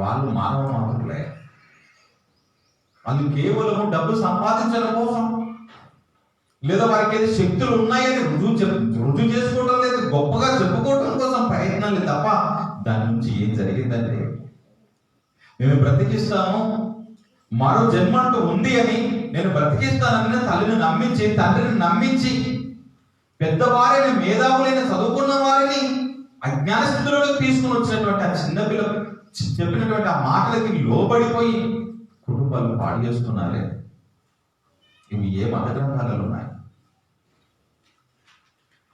వాళ్ళు మానవ మాత్రులే. వాళ్ళు కేవలం డబ్బు సంపాదించడం కోసం, లేదా వారికి ఏదో శక్తులు ఉన్నాయని రుజువు చేసుకోవడం లేదు, గొప్పగా చెప్పుకోవడం కోసం ప్రయత్నాలు తప్ప దాని నుంచి ఏం జరిగిందంటే, మేము బ్రతికిస్తాము, మరో జన్మ అంటూ ఉంది అని, నేను బ్రతికిస్తానని తల్లిని నమ్మించి, తండ్రిని నమ్మించి, పెద్దవారైన మేధావులైన చదువుకున్న వారిని అజ్ఞాన స్థితిలోకి తీసుకుని వచ్చినటువంటి ఆ చిన్నపిల్ల చెప్పినటువంటి ఆ మాటలకి లోబడిపోయి కుటుంబాలు పాడు చేస్తున్నారే. ఇవి ఏ మత గ్రంథాలలో ఉన్నాయి?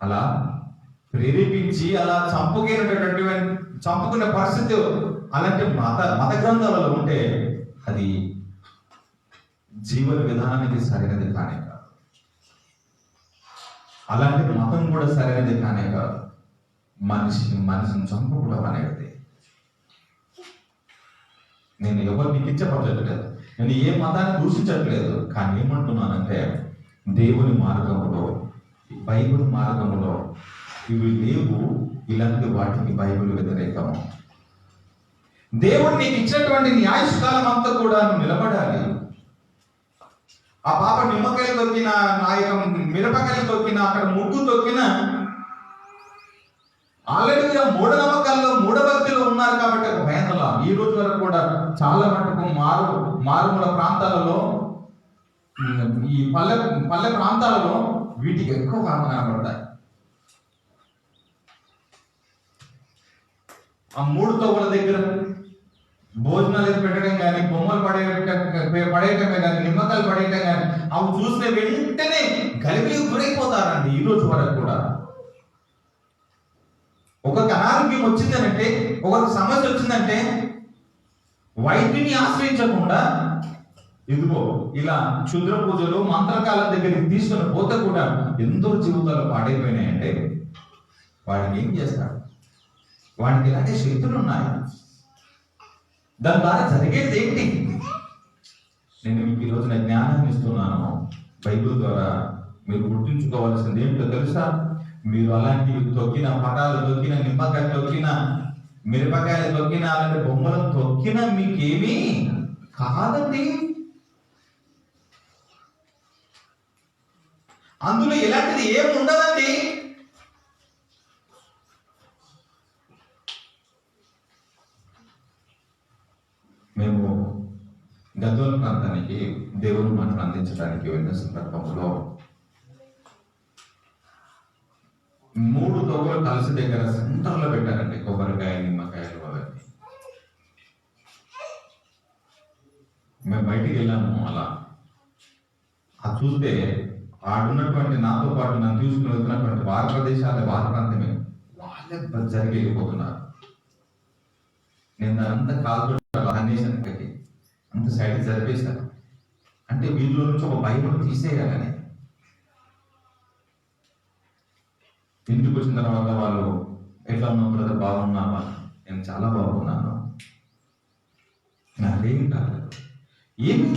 అలా ప్రేరేపించి అలా చంపుకునే పరిస్థితి అలాంటి మత గ్రంథాలలో ఉంటే అది జీవన విధానానికి సరైనది కానే కాదు. అలాంటి మతం కూడా సరైనది కానే కాదు. మనిషిని చంపుకోవడం అనేది, నేను ఎవరిని కించపరచట్లేదు, నేను ఏ మతాన్ని దూషించట్లేదు. కానీ ఏమంటున్నానంటే, దేవుని మార్గంలో, బైబిల్ మార్గంలో ఇవి లేవు. ఇలాంటి వాటికి బైబిల్ వ్యతిరేకము. దేవుడు నీకు ఇచ్చినటువంటి నీ ఆయుష్కాలం అంతా కూడా నువ్వు నిలబడాలి. ఆ పాప నిమ్మకాయలు తొక్కిన, నా యొక్క మిరపకాయలు తొక్కిన, అక్కడ ముగ్గు తొక్కిన, ఆల్రెడీ మూఢనమ్మకాల్లో, మూఢభక్తిలో ఉన్నారు కాబట్టి ఒక భయంలా. ఈ రోజు వరకు కూడా చాలా మటుకు మారుమూల ప్రాంతాలలో, ఈ పల్లె ప్రాంతాలలో వీటికి ఎక్కువ కనబడతాయి. ఆ 3 తోవల దగ్గర భోజనాలు పెట్టడం కానీ, బొమ్మలు పడేయటమే కానీ, నిమ్మకాయలు పడేయటం కానీ, అవి చూసిన వెంటనే గలిబిలికి గురైపోతారండి. ఈ రోజు వరకు కూడా ఒకరికి అనారోగ్యం వచ్చిందనంటే, ఒకరికి సమస్య వచ్చిందంటే వైద్యుని ఆశ్రయించకుండా ఇదిగో ఇలా క్షుద్ర పూజలు, మంత్రకాల దగ్గరికి తీసుకుని పోతే కూడా ఎంతో జీవితాలు పాడైపోయినాయంటే వాడికి ఏం చేస్తాడు? వాడికి ఇలాంటి శక్తులు ఉన్నాయి. దాని ద్వారా జరిగేది ఏంటి? నేను మీకు ఈ రోజున జ్ఞానాన్ని ఇస్తున్నాను బైబిల్ ద్వారా. మీరు గుర్తుంచుకోవాల్సింది ఏంటో తెలుసా? మీరు అలాంటివి తొక్కిన, పటాలు తొక్కిన, నిమ్మకాయ తొక్కిన, మిరపకాయలు తొక్కిన, అలాంటి బొమ్మలను తొక్కిన మీకేమీ కాదండి. అందులో ఇలాంటిది ఏమి ఉండదండి. మేము గద్వాల ప్రాంతానికి దేవుని మాటలు అందించడానికి వెళ్ళిన సందర్భంలో 3 తోవలు కలిసి దగ్గర సెంటర్లో పెట్టారండి. కొబ్బరికాయ, నిమ్మకాయలు అవన్నీ. మేము బయటికి వెళ్ళాము. అలా అది చూస్తే ఆడున్నటువంటి, నాతో పాటు నన్ను తీసుకుని వెళ్తున్నటువంటి వారి ప్రదేశాలే, వారి ప్రాంతమే, వాళ్ళే జరిగి వెళ్ళిపోతున్నారు. నేను దానంతా కాల్తో అనేసానికి అంత సైడ్ జరిపేశాను. అంటే వీళ్ళలో నుంచి ఒక భయం తీసేయాలని. ఇంటికి వచ్చిన తర్వాత వాళ్ళు ఎట్లా ఉన్నావు బ్రదర్, బాగున్నావా? నేను చాలా బాగున్నాను. నాకేం కాలేదు. ఏమి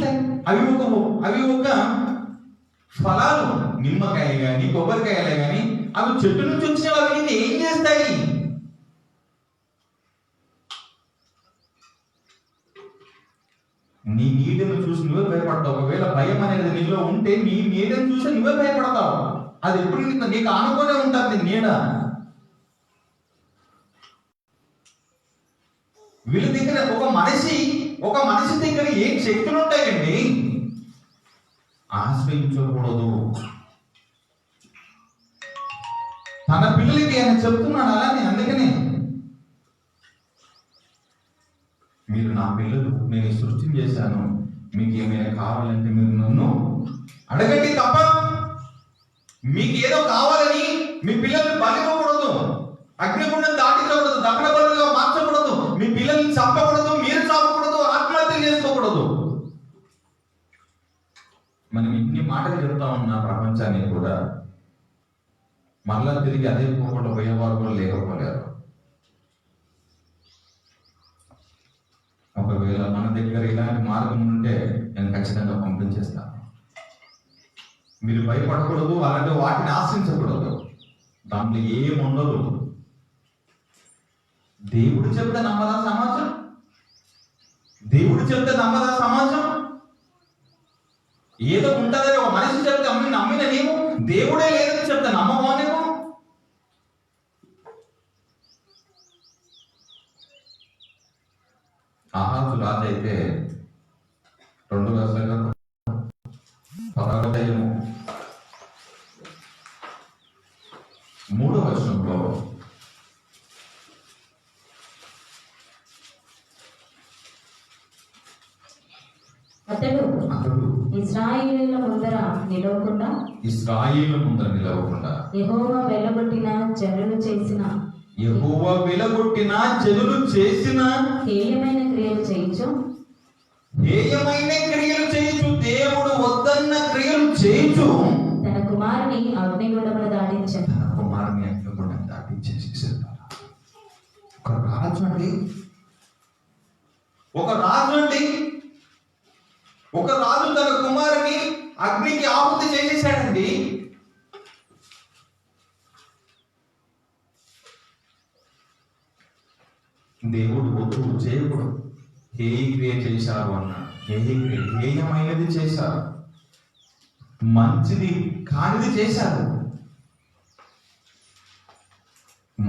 అవి ఒక ఫలాలు, నిమ్మకాయ కానీ, కొబ్బరికాయలే కానీ, అవి చెట్టు నుంచి వచ్చిన అవి ఏం చేస్తాయి? నీ నీడను చూసి నువ్వే భయపడతావు. ఒకవేళ భయం అనేది నీలో ఉంటే నీ నీడను చూసి నువ్వే భయపడతావు. అది ఎప్పుడు నీకు ఆనుకునే ఉంటుంది నీడ. వీళ్ళ దగ్గర ఒక మనిషి దగ్గర ఏం శక్తులు ఉంటాయండి? ఆశ్రయించకూడదు. తన పిల్లలకి ఆయన చెప్తున్నాడు అలానే. అందుకనే మీరు నా పిల్లలు, నేను సృష్టిని చేశాను, మీకు ఏమైనా కావాలంటే మీరు నన్ను అడగండి తప్ప మీకు ఏదో కావాలని మీ పిల్లల్ని బలివ్వకూడదు. అగ్నిగుండం దాటించకూడదు, దహన బలులుగా మార్చకూడదు, మీ పిల్లల్ని చంపకూడదు, మీరు చంపకూడదు, ఆత్మహత్య చేసుకోకూడదు. మనం ఇన్ని మాటలు చెప్తా ఉన్న ప్రపంచానికి కూడా మళ్ళా తిరిగి అదే పోకుండా పోయేవారు కూడా లేకపోలేరు. ఒకవేళ మన దగ్గర ఇలాంటి మార్గం ఉంటే నేను ఖచ్చితంగా పంపించేస్తాను. మీరు భయపడకూడదు, అలాంటి వాటిని ఆశించకూడదు. దాంట్లో ఏముండదు. దేవుడు చెప్తే నమ్మదా సమాజం? దేవుడు చెప్తే నమ్మదా సమాజం? ఏదో ఉంటుందని ఒక మనిషి చెప్తే నమ్మిన నీవు, దేవుడే లేదని చెప్తే నమ్మవా నీవు? ఆహాజు రాజు అయితే 2 అధ్యాయము 3వ వచనంలో అతడు ఇశ్రాయేలీయుల ముందర నిలవకుండా యెహోవా వెళ్లగొట్టిన జనులు చేసిన హేయమైన క్రియలు చేయించు, దేవుడు వద్దన్న క్రియలు చేయించు తన కుమారుని అగ్నిగుండములు దాటించాడు. ఒక రాజు తన కుమారుని అగ్నికి ఆహుతి చేసేసాడండి. దేవుడు వద్దు చేయకూడదు, హేయ క్రియ చేశారు అన్న. హేయమైనది చేశారు, మంచిది కానిది చేశారు.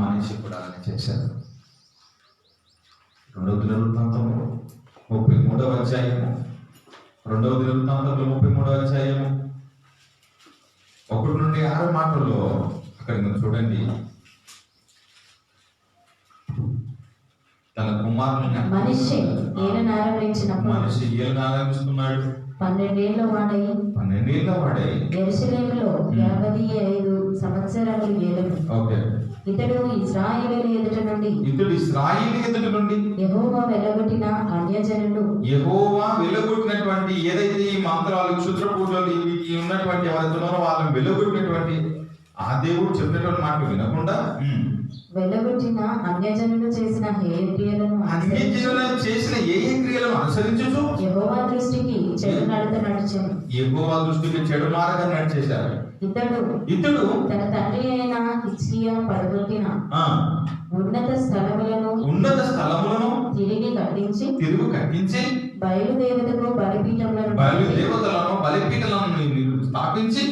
మనిషి కూడా అలానే చేశారు. 2వ దినవృత్తాంతము 33వ అధ్యాయము 2వ దినవృత్తాంతంలో 33వ అధ్యాయము 1 నుండి 6 మాటల్లో అక్కడ మీరు చూడండి. తన కుమారుని మనిషి ఏలను ఆరంభిస్తున్నాడు. 12 ఏళ్ల వాడై యెరూషలేములో 55 సంవత్సరములు ఏలెను. ఇతడు ఇశ్రాయేలీయుల ఎదుట నుండి యెహోవా వెళ్లగొట్టినటువంటి ఏదైతే ఈ మంత్రాలు, క్షుద్ర పూజలు ఇవి ఉన్నటువంటి ఎవరైతున్నారో వాళ్ళని వెళ్లగొట్టినటువంటి ఆ దేవుడు చెప్పినటువంటి మాటలు వినకుండా వెళ్ళగొట్టిన అన్యజనులు చేసిన క్రియలను అనుసరించు యెహోవా దృష్టికి చెడు మార్గం నడిచేశారు. ఇతడు తన తండ్రి అయిన హిజ్కియా పడగొట్టిన ఉన్నత స్థలములను తిరిగి కట్టించి బయలుదేవతలకు బలిపీఠములను స్థాపించి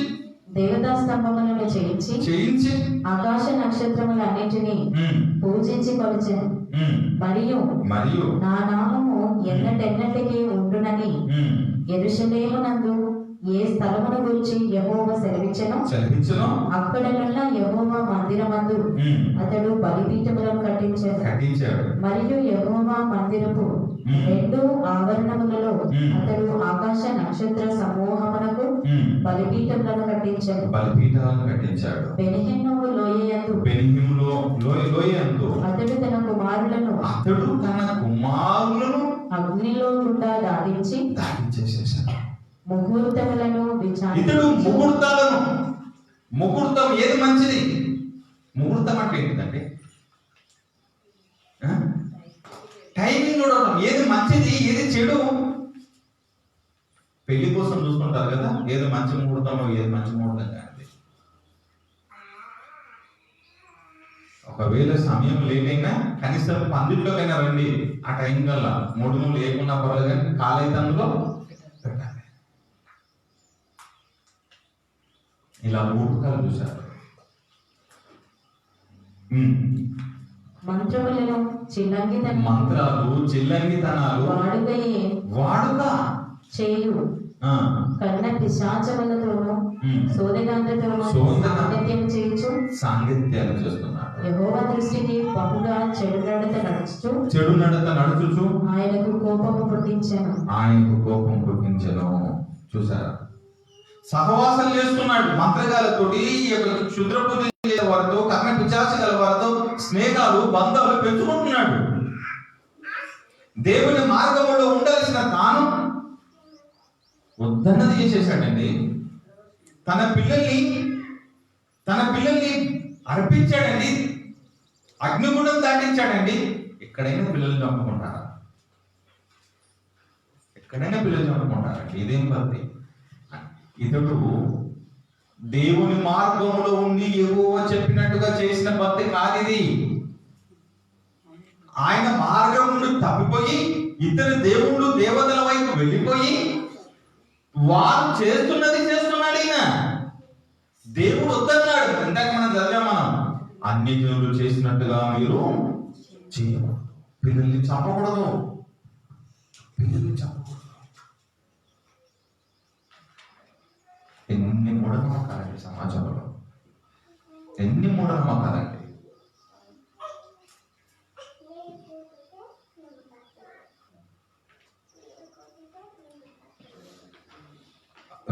దేవతా స్తంభములను చేయించి ఆకాశ నక్షత్రములన్నిటినీ పూజించి కొలిచెను. మరియు నా నామము ఎన్నటెన్నటికీ ఉండునని యెరూషలేమునందు ఏ స్థలమును గురించి యెహోవా సెలవిచ్చెనో అక్కడనున్న యెహోవా మందిరమందు అతడు బలిపీఠములను కట్టించాడు. మరియు యెహోవా మందిరపు 2 ఆవరణములలో అతడు ఆకాశ నక్షత్ర సమూహమునకు బలిపీఠములను కట్టించాడు. బెన్హిన్నోము లోయయందు అతడు తన కుమారులను అగ్నిలో గుండా దాటించేశాడు. ముహూర్తం ఏది మంచిది? ముహూర్తం అంటే ఏంటిదంటే టైమింగ్ చూడటం, ఏది మంచిది ఏది చెడు. పెళ్లి కోసం చూసుకుంటారు కదా, ఏది మంచి ముహూర్తమో ఏది మంచి ముహూర్తం కాదు. ఒకవేళ సమయం లేట్ అయినా కనీసం పందిట్లోకైనా రండి, ఆ టైం కల్లా 3 లేకున్నా పర్లేదు కానీ కాలైతంలో పెట్టాలి. ఇలా మూర్ఖాలు చూశారు. మంత్రాలు, చిల్లంగితనాలు వాడుక చేయు కన్న పిశాచములతోనూ సోదగాండ్రతోనూ సాంగత్యాలు చేస్తున్నాడు. యెహోవా దృష్టికి బహుగా చెడు నడత నడుచుచు ఆయనకు కోపం పుట్టించెను. చూసారా? సహవాసం చేస్తున్నాడు మంత్రగాలతోటి, ఈ యొక్క క్షుద్ర పూజ చేసే వారితో, కర్ణ పిశాచ గల వారితో స్నేహాలు బంధాలు పెంచుకుంటున్నాడు. దేవుని మార్గంలో ఉండాల్సిన తాను వద్దన్నది చేసేసాడండి. తన పిల్లల్ని అర్పించాడండి, అగ్నిగుండం దాటించాడండి. ఎక్కడైనా పిల్లల్ని చంపుకుంటారా? ఎక్కడైనా పిల్లలు చంపుకుంటారండి. ఇదేం పద్ధతి? ఇతడు దేవుని మార్గంలో ఉండి యెహోవా చెప్పినట్టుగా చేసిన పద్ధతి కాదు ఇది. ఆయన మార్గం నుండి తప్పిపోయి ఇతరు దేవుళ్ళు దేవతల వైపు వెళ్ళిపోయి వారు చేస్తున్నది చేస్తున్నాడు ఈయన. దేవుడు వద్దన్నాడు. ఇందాక మనం చదివాం, అన్ని జనులు చేసినట్టుగా మీరు చేయకూడదు, పిల్లల్ని చంపకూడదు, పిల్లల్ని చంపకూడదు. ఎన్ని మూఢనమ్మకాలండి సమాజంలో, ఎన్ని మూఢనమ్మకాలండి.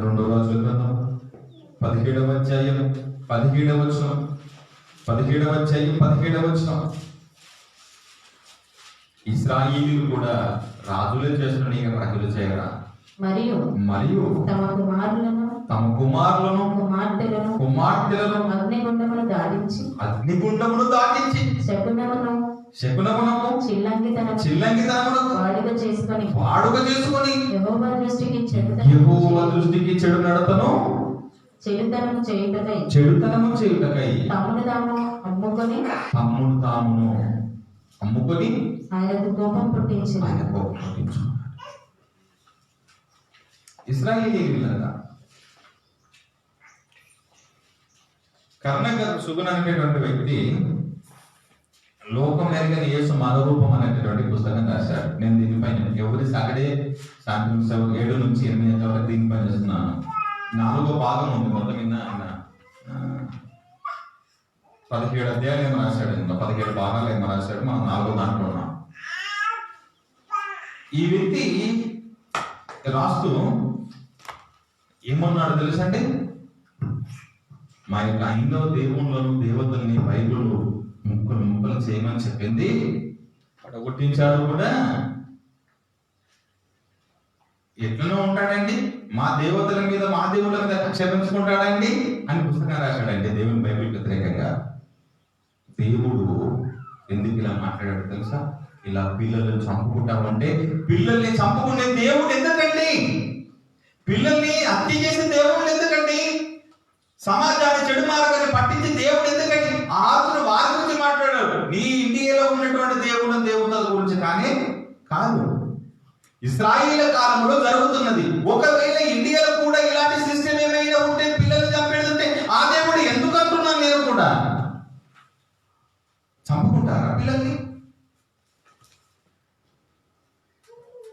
రెండో రాజుల గ్రంథం 17వ అధ్యాయం 17వ వచనం, 17వ అధ్యాయం 17వ వచనం. ఇశ్రాయేలీయులు కూడా రాజులే చేస్తున్న ఇక ప్రజలు చేయరా? మరియు తమ కుమారులను కుమార్తెలను అగ్నిగుండమును దాటించి శకునమును చిల్లంగితనమును వాడుక చేసుకొని యెహోవా దృష్టికి చెడు నడతను చెడుతనము చేయుటకై తమను తామును అమ్ముకొని ఆయనకు కోపం పుట్టించుకున్నాడు. ఇశ్రాయేలీయులారా, కర్ణగర్ సుగుణ అనేటువంటి వ్యక్తి లోకం ఎరగని యేసు మనరూపం అనేటటువంటి పుస్తకం రాశాడు. నేను దీనిపైన ఎవరి సాటర్డే సాయంత్రం 7 నుంచి 8 వరకు దీనిపైన చేస్తున్నాను. 4వ భాగం ఉంది. మొత్తం మీద ఆయన 17 అధ్యాయాలు ఏమో రాశాడు, 17 భాగాలు ఏమో రాశాడు. మనం 4వ దాంట్లో ఉన్నాం. ఈ వ్యక్తి రాస్తూ ఏమన్నాడు తెలుసండి? మా యొక్క ఐదవ దేవుళ్ళను దేవతల్ని బైబిల్ ముక్కలు చేయమని చెప్పింది, పడగొట్టించాడు కూడా. ఎట్లనో ఉంటాడండి, మా దేవతల మీద మా దేవుళ్ళ మీద క్షమించుకుంటాడండి అని పుస్తకం రాశాడండి దేవుని బైబిల్ వ్యతిరేకంగా. దేవుడు ఎందుకు ఇలా మాట్లాడాడు తెలుసా? ఇలా పిల్లల్ని చంపుకుంటామంటే, పిల్లల్ని చంపుకునే దేవుడు ఎందుకండి? పిల్లల్ని హత్య చేసే దేవుడు ఎందుకండి? సమాజాన్ని చెడు మార్గాన్ని పట్టించి దేవుడు ఎందుకండి? ఆతుడు వారి గురించి మాట్లాడాడు. నీ ఇండియాలో ఉన్నటువంటి దేవుడు దేవతల గురించి కానీ కాదు. ఇశ్రాయేలు కాలంలో జరుగుతున్నది. ఒకవేళ ఇండియాలో కూడా ఇలాంటి సిస్టమ్ ఏమైనా ఉంటే, పిల్లల్ని చంపేస్తుంటే, ఆ దేవుడు ఎందుకు అంటున్నాను నేను కూడా? చంపుకుంటారా పిల్లల్ని?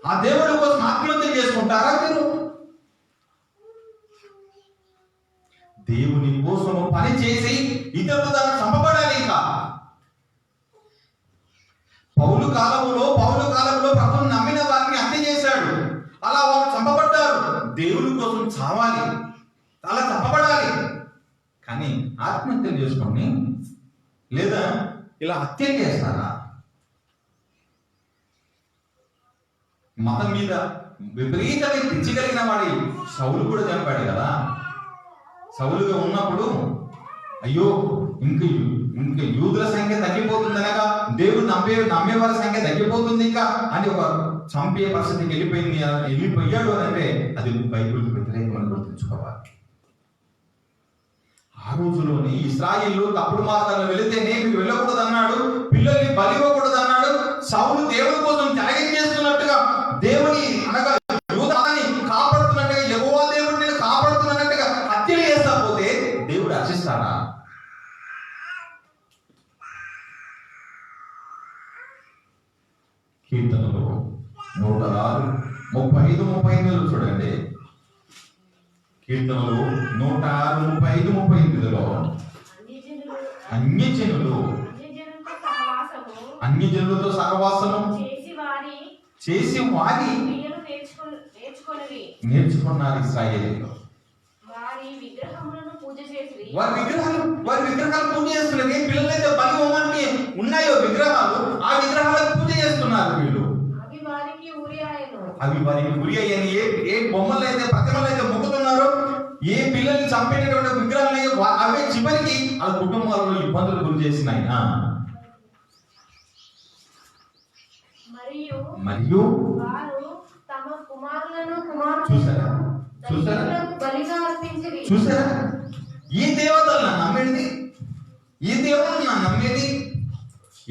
ఆ దేవుడి కోసం ఆత్మహత్య చేసుకుంటారా మీరు? దేవుని కోసం పని చేసి ఇతరులు దాన్ని చంపబడాలి. ఇంకా పౌలు కాలంలో ప్రభువుని నమ్మిన వారిని హత్య చేశాడు. అలా వారు చంపబడ్డారు. దేవుని కోసం చావాలి, అలా చంపబడాలి. కానీ ఆత్మహత్యలు చేసుకోండి, లేదా ఇలా హత్యలు చేస్తారా? మతం మీద విపరీతమైన పిచ్చి కలిగిన వాడి సౌలు కూడా చంపాడు కదా. సౌలుగా ఉన్నప్పుడు అయ్యో ఇంక యూదుల సంఖ్య తగ్గిపోతుందనగా దేవుడు నమ్మేవారి సంఖ్య తగ్గిపోతుంది ఇంకా అని ఒక చంపే పరిస్థితికి వెళ్ళిపోయాడు అని అంటే అది బైబిల్కి వ్యతిరేకమని గుర్తుంచుకోవాలి. ఆ రోజులోని ఇశ్రాయేలు తప్పుడు మార్గాల్లో వెళితే నేను వెళ్ళకూడదు అన్నాడు, పిల్లల్ని బలివ్వకూడదు అన్నాడు. సౌలు దేవుడి కోసం త్యాగం చేస్తున్నట్టుగా, దేవుని అనగా యూదాని కాపాడుతున్నట్టుగా, యెహోవా దేవుడిని కాపాడుతున్నట్టుగా హత్యలు చేస్తా పోతే దేవుడు హర్షిస్తాడా? కీర్తనలు 106, 35, 38 చూడండి. కీర్తనలు 106, 35, 38లో అన్యజనులతో సహవాసము చేసి వారి నేర్చుకున్నారు ఇశ్రాయేలీయులు. వారి విగ్రహములను పూజ చేసి వారి విగ్రహాలు పూజ చేస్తున్నారు. ఏ పిల్లలైతే బలి హోమానికి ఉన్నాయో విగ్రహాలు, ఆ విగ్రహాలకు పూజ చేస్తున్నారు వీళ్ళు. అవి వారికి ఉరి ఆయను. అవి వారికి గురి అయ్యని ఏ బొమ్మలు అయితే ప్రతిమలు అయితే మొక్కుతున్నారో, ఏ పిల్లల్ని చంపేటటువంటి విగ్రహాలు అవే చివరికి ఆ కుటుంబాలలో ఇబ్బందులు గురి చేసినాయి. మరియు వారు తమ కుమారులను చూసారా బలిగా అర్పించిరి. చూసారా, ఈ దేవతలు నమ్మేది, ఈ దేవుడు నమ్మేది.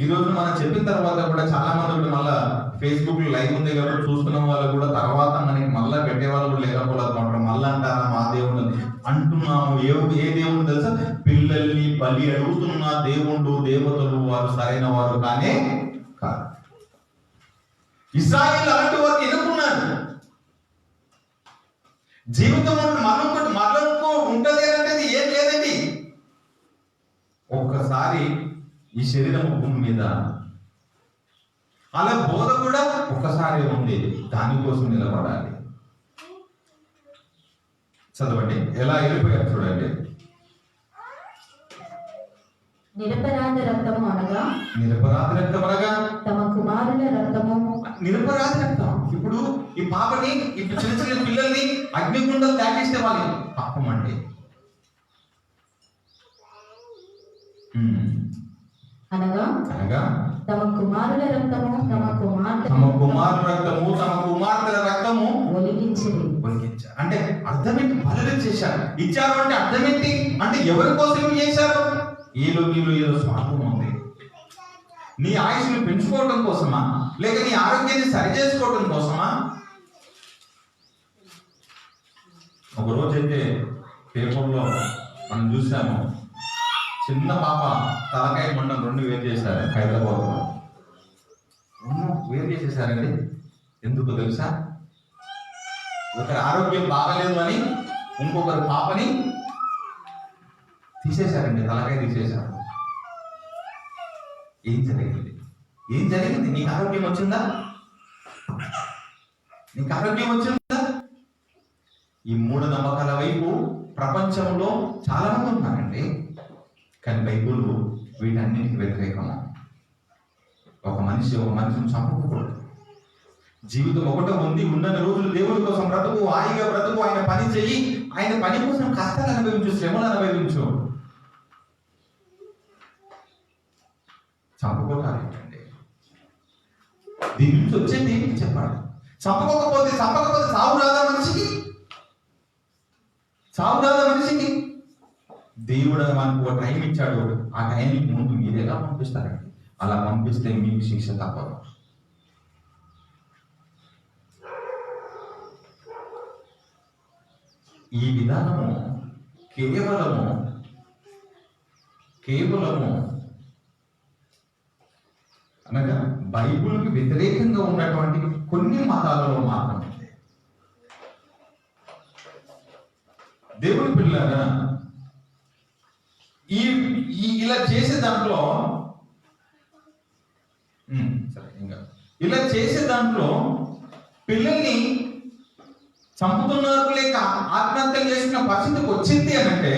ఈ రోజు మనం చెప్పిన తర్వాత కూడా చాలా మంది మళ్ళా ఫేస్బుక్ లైవ్ ఉంది కాబట్టి చూస్తున్న వాళ్ళు కూడా తర్వాత మనకి మళ్ళా పెట్టే వాళ్ళు కూడా లేకపోతే మళ్ళా అంటారా మా దేవుడు అంటున్నాము. ఏ దేవుడు తెలుసా? పిల్లల్ని బలి అడుగుతున్న దేవుడు దేవతలు వారు సరైన వారు కానే కాదు. ఇశ్రాయేలు అలాంటి వారు ఎన్నుకున్నాడు. జీవితం మరణంకు ఉంటది అనేది ఏం లేదండి. ఒక్కసారి ఈ శరీరం భూమి మీద అలా బోధ కూడా ఒక్కసారి ఉంది, దానికోసం నిలబడాలి. చదవండి ఎలా వెళ్ళిపోయారు చూడండి. నిరపరాధ రక్తము అనగా తమ కుమారుల రక్తము. నిరపరాధ రక్తం. ఇప్పుడు ఈ పాపని, ఇప్పుడు చిన్న చిన్న పిల్లల్ని అగ్నిగుండం దాటిస్తే వాళ్ళు పాపం అండి. అనగా తమ కుమారుల రక్తము తమ కుమార్తెల రక్తము ఒలిగించింది. అంటే అర్థం ఏంటి? బలులు చేశారు, ఇచ్చారు అంటే అర్థం ఏంటి? అంటే ఎవరి కోసం చేశారు? నీలో ఏదో స్వార్థం ఉంది. నీ ఆయుష్ని పెంచుకోవడం కోసమా, లేక నీ ఆరోగ్యాన్ని సరి చేసుకోవడం కోసమా? ఒకరోజైతే పేపర్లో మనం చూసాము, చిన్న పాప తలకాయ మండం 2 వేరు చేశారు హైదరాబాద్లో. 2 వేరు చేసేసారండి. ఎందుకు తెలుసా? ఒకరి ఆరోగ్యం బాగలేదు అని ఇంకొకరి పాపని తీసేశారండి, తలకాయ తీసేశారు. ఏం జరిగింది? నీకు ఆరోగ్యం వచ్చిందా? ఈ మూఢనమ్మకాల వైపు ప్రపంచంలో చాలా మంది ఉన్నారండి. కానీ బైబుల్ వీటన్నిటికి వ్యతిరేకము. ఒక మనిషిని చంపకూడదు. జీవితం ఒకటే ఉంది. ఉన్నన్ని రోజులు దేవుడి కోసం బ్రతుకు, హాయిగా బ్రతుకు, ఆయన పని చెయ్యి, ఆయన పని కోసం కష్టాలు అనుభవించు, శ్రమలు అనుభవించు. చంపుకోవటాలి అండి. దీని నుంచి వచ్చేది ఏంటి చెప్పాలి? చంపకపోతే సావు రాదా మనిషికి? దేవుడు మనకు ఒక టైం ఇచ్చాడు. ఆ టైంకి ముందు మీరు ఎలా పంపిస్తారండి? అలా పంపిస్తే మీకు శిక్ష తప్పదు. ఈ విధానము కేవలము అనగా బైబిల్కి వ్యతిరేకంగా ఉన్నటువంటి కొన్ని మతాలలో మాత్రమే. దేవుని పిల్లగా ఇలా చేసే దాంట్లో పిల్లల్ని చంపుతున్నారు, లేక ఆత్మహత్యలు చేసిన పరిస్థితికి వచ్చింది అని అంటే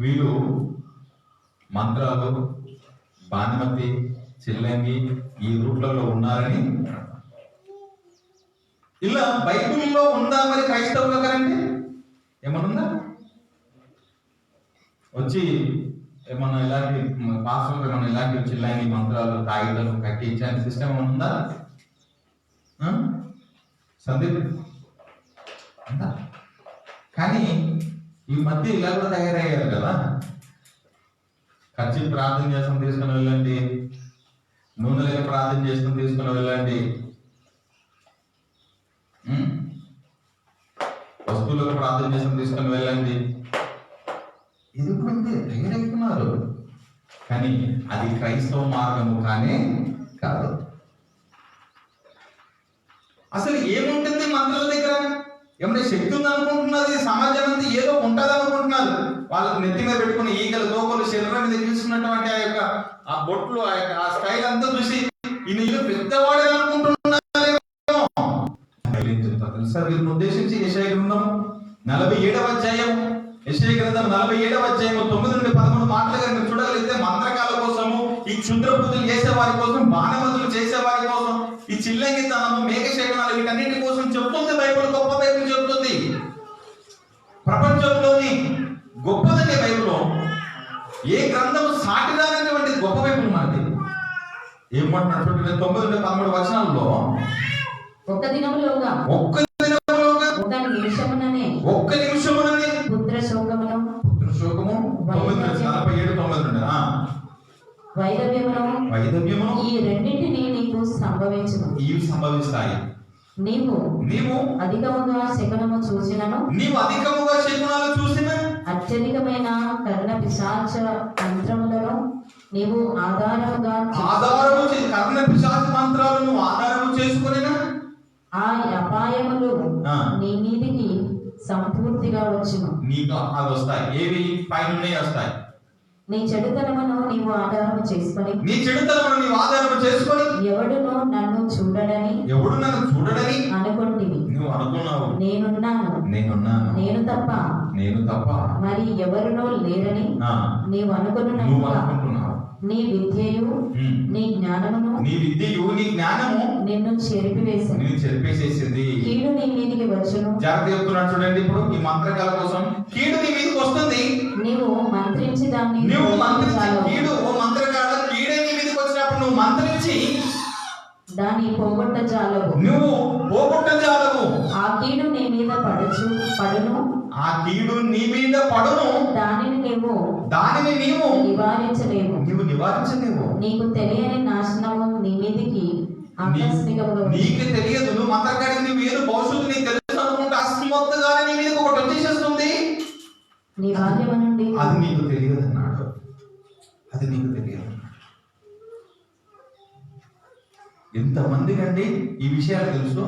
వీళ్ళు మంత్రాలు, బాణమతి, చిల్లంగి ఈ రూట్లలో ఉన్నారని. ఇలా బైబిల్లో ఉందా మరి క్రైస్తవులు కదండి? ఏమనుందా? వచ్చి ఏమన్నా ఇలాంటి పాస్టర్లు ఏమన్నా ఇలాంటి చిల్లంగి మంత్రాలు కాగితాలు కట్టి ఇచ్చే సిస్టమ్ ఏమన్నా ఉందా? సందీప్ అంతా. కానీ ఈ మధ్య ఇలా కూడా తయారయ్యారు కదా. ఖర్చు ప్రార్థన చేసుకుని తీసుకుని వెళ్ళండి, నూనె లేక ప్రార్థన చేసుకుని తీసుకుని వెళ్ళండి, వస్తువులకు ప్రార్థన చేసుకుని తీసుకుని వెళ్ళండి. ఇది కూడా తయారైతున్నారు. కానీ అది క్రైస్తవ మార్గము కానే కాదు. అసలు ఏముంటుంది మంత్రాల దగ్గర? ఏమైనా శక్తి ఉంది అనుకుంటున్నది. సమాజం అంతా ఏదో ఉంటుంది అనుకుంటున్నారు. వాళ్ళకు నెత్తి మీద పెట్టుకుని ఈగలు, తోకలు, శరీరం మీద తీసుకున్నటువంటి ఆ బొట్లు, ఆ స్టైల్ అంతా చూసి ఈయన పెద్దవాడే అనుకుంటున్నారు. తెలుసా? వీరిని ఉద్దేశించి యెషయా గ్రంథం 47వ అధ్యాయం యెషయా గ్రంథం 47వ అధ్యాయం 9 నుండి 13 మాటలు కనుక మీరు చూడగలిగితే మంత్రకాల కోసము, ఈ క్షుద్ర పూజలు చేసే వారి కోసం, బాణమతులు చేసే వారి కోసం, ఈ చిల్లంగితనము, మేఘశేఖనాలు, వీటన్నిటి కోసం చెప్తుంది బైబిల్. గొప్ప బైబిల్ చెప్తుంది. ప్రపంచంలోని గొప్పదండి బైబిల్. ఏ గ్రంథము సాటిరానటువంటి గొప్ప బైబిల్ మనది. ఏమంటున్నాడు 9 నుండి 13 వచనాల్లో, ఒక్క దినములోగా ఒక్క దినములోగా ఒక్క నిమిషముననే పుత్ర శోకమును శోకము 47 వైదవ్యమును ఈ రెండింటిని నీకు సంభవించును. ఇవి సంభవిస్తాయి. నీవు నీవు అధికముగా శకునము చూసినను, నీవు అధికముగా శకునాలు చూసిన, అత్యధికమైన కర్ణ పిశాచ మంత్రములను నీవు కర్ణ పిశాచ మంత్రాలను ఆధారము చేసుకొనినా, ఆ అపాయములు నీ మీదికి సంపూర్తిగా వచ్చును. నీకు అది వస్తాయి. ఏవి పైనుండే వస్తాయి. నీ చెడుతనమును నీవు ఆధారము చేసుకొని ఎవడును నన్ను చూడడని అనుకుంటివి. నువ్వు అనుకున్నావు. నేను తప్ప మరి ఎవరునో లేరని నీవు అనుకున్నావు. నీ విద్యయు నీ జ్ఞానము నిన్ను చెరిపివేసింది. కీడు నీ మీదికి వచ్చును. జాగ్రత్త చెప్తున్నాడు చూడండి. ఇప్పుడు ఈ మంత్రకాల కోసం కీడు నీ మీదకి వస్తుంది. నీవు మంత్రించి దాన్ని నువ్వు మంత్రించి దాన్ని పోగొట్టజాలవు. ఆ కీడు నీ మీద పడును. దానిని నీవు నివారించలేవు. నీకు తెలియని నాశనము నీ మీదికి ఆకస్మికముగా నీకు తెలియదు. నువ్వు మంత్రకాడికి నువ్వు ఏదో భవిష్యత్తు నీకు తెలుసు అనుకుంటే అస్మత్తుగానే నీ మీదకి ఒకటి వచ్చేసేస్తుంది. నీ బాల్యము నుండి అది నీకు తెలియదు అన్నాడు. అది నీకు తెలియదు. ఎంతమంది కండి ఈ విషయాలు తెలుసు?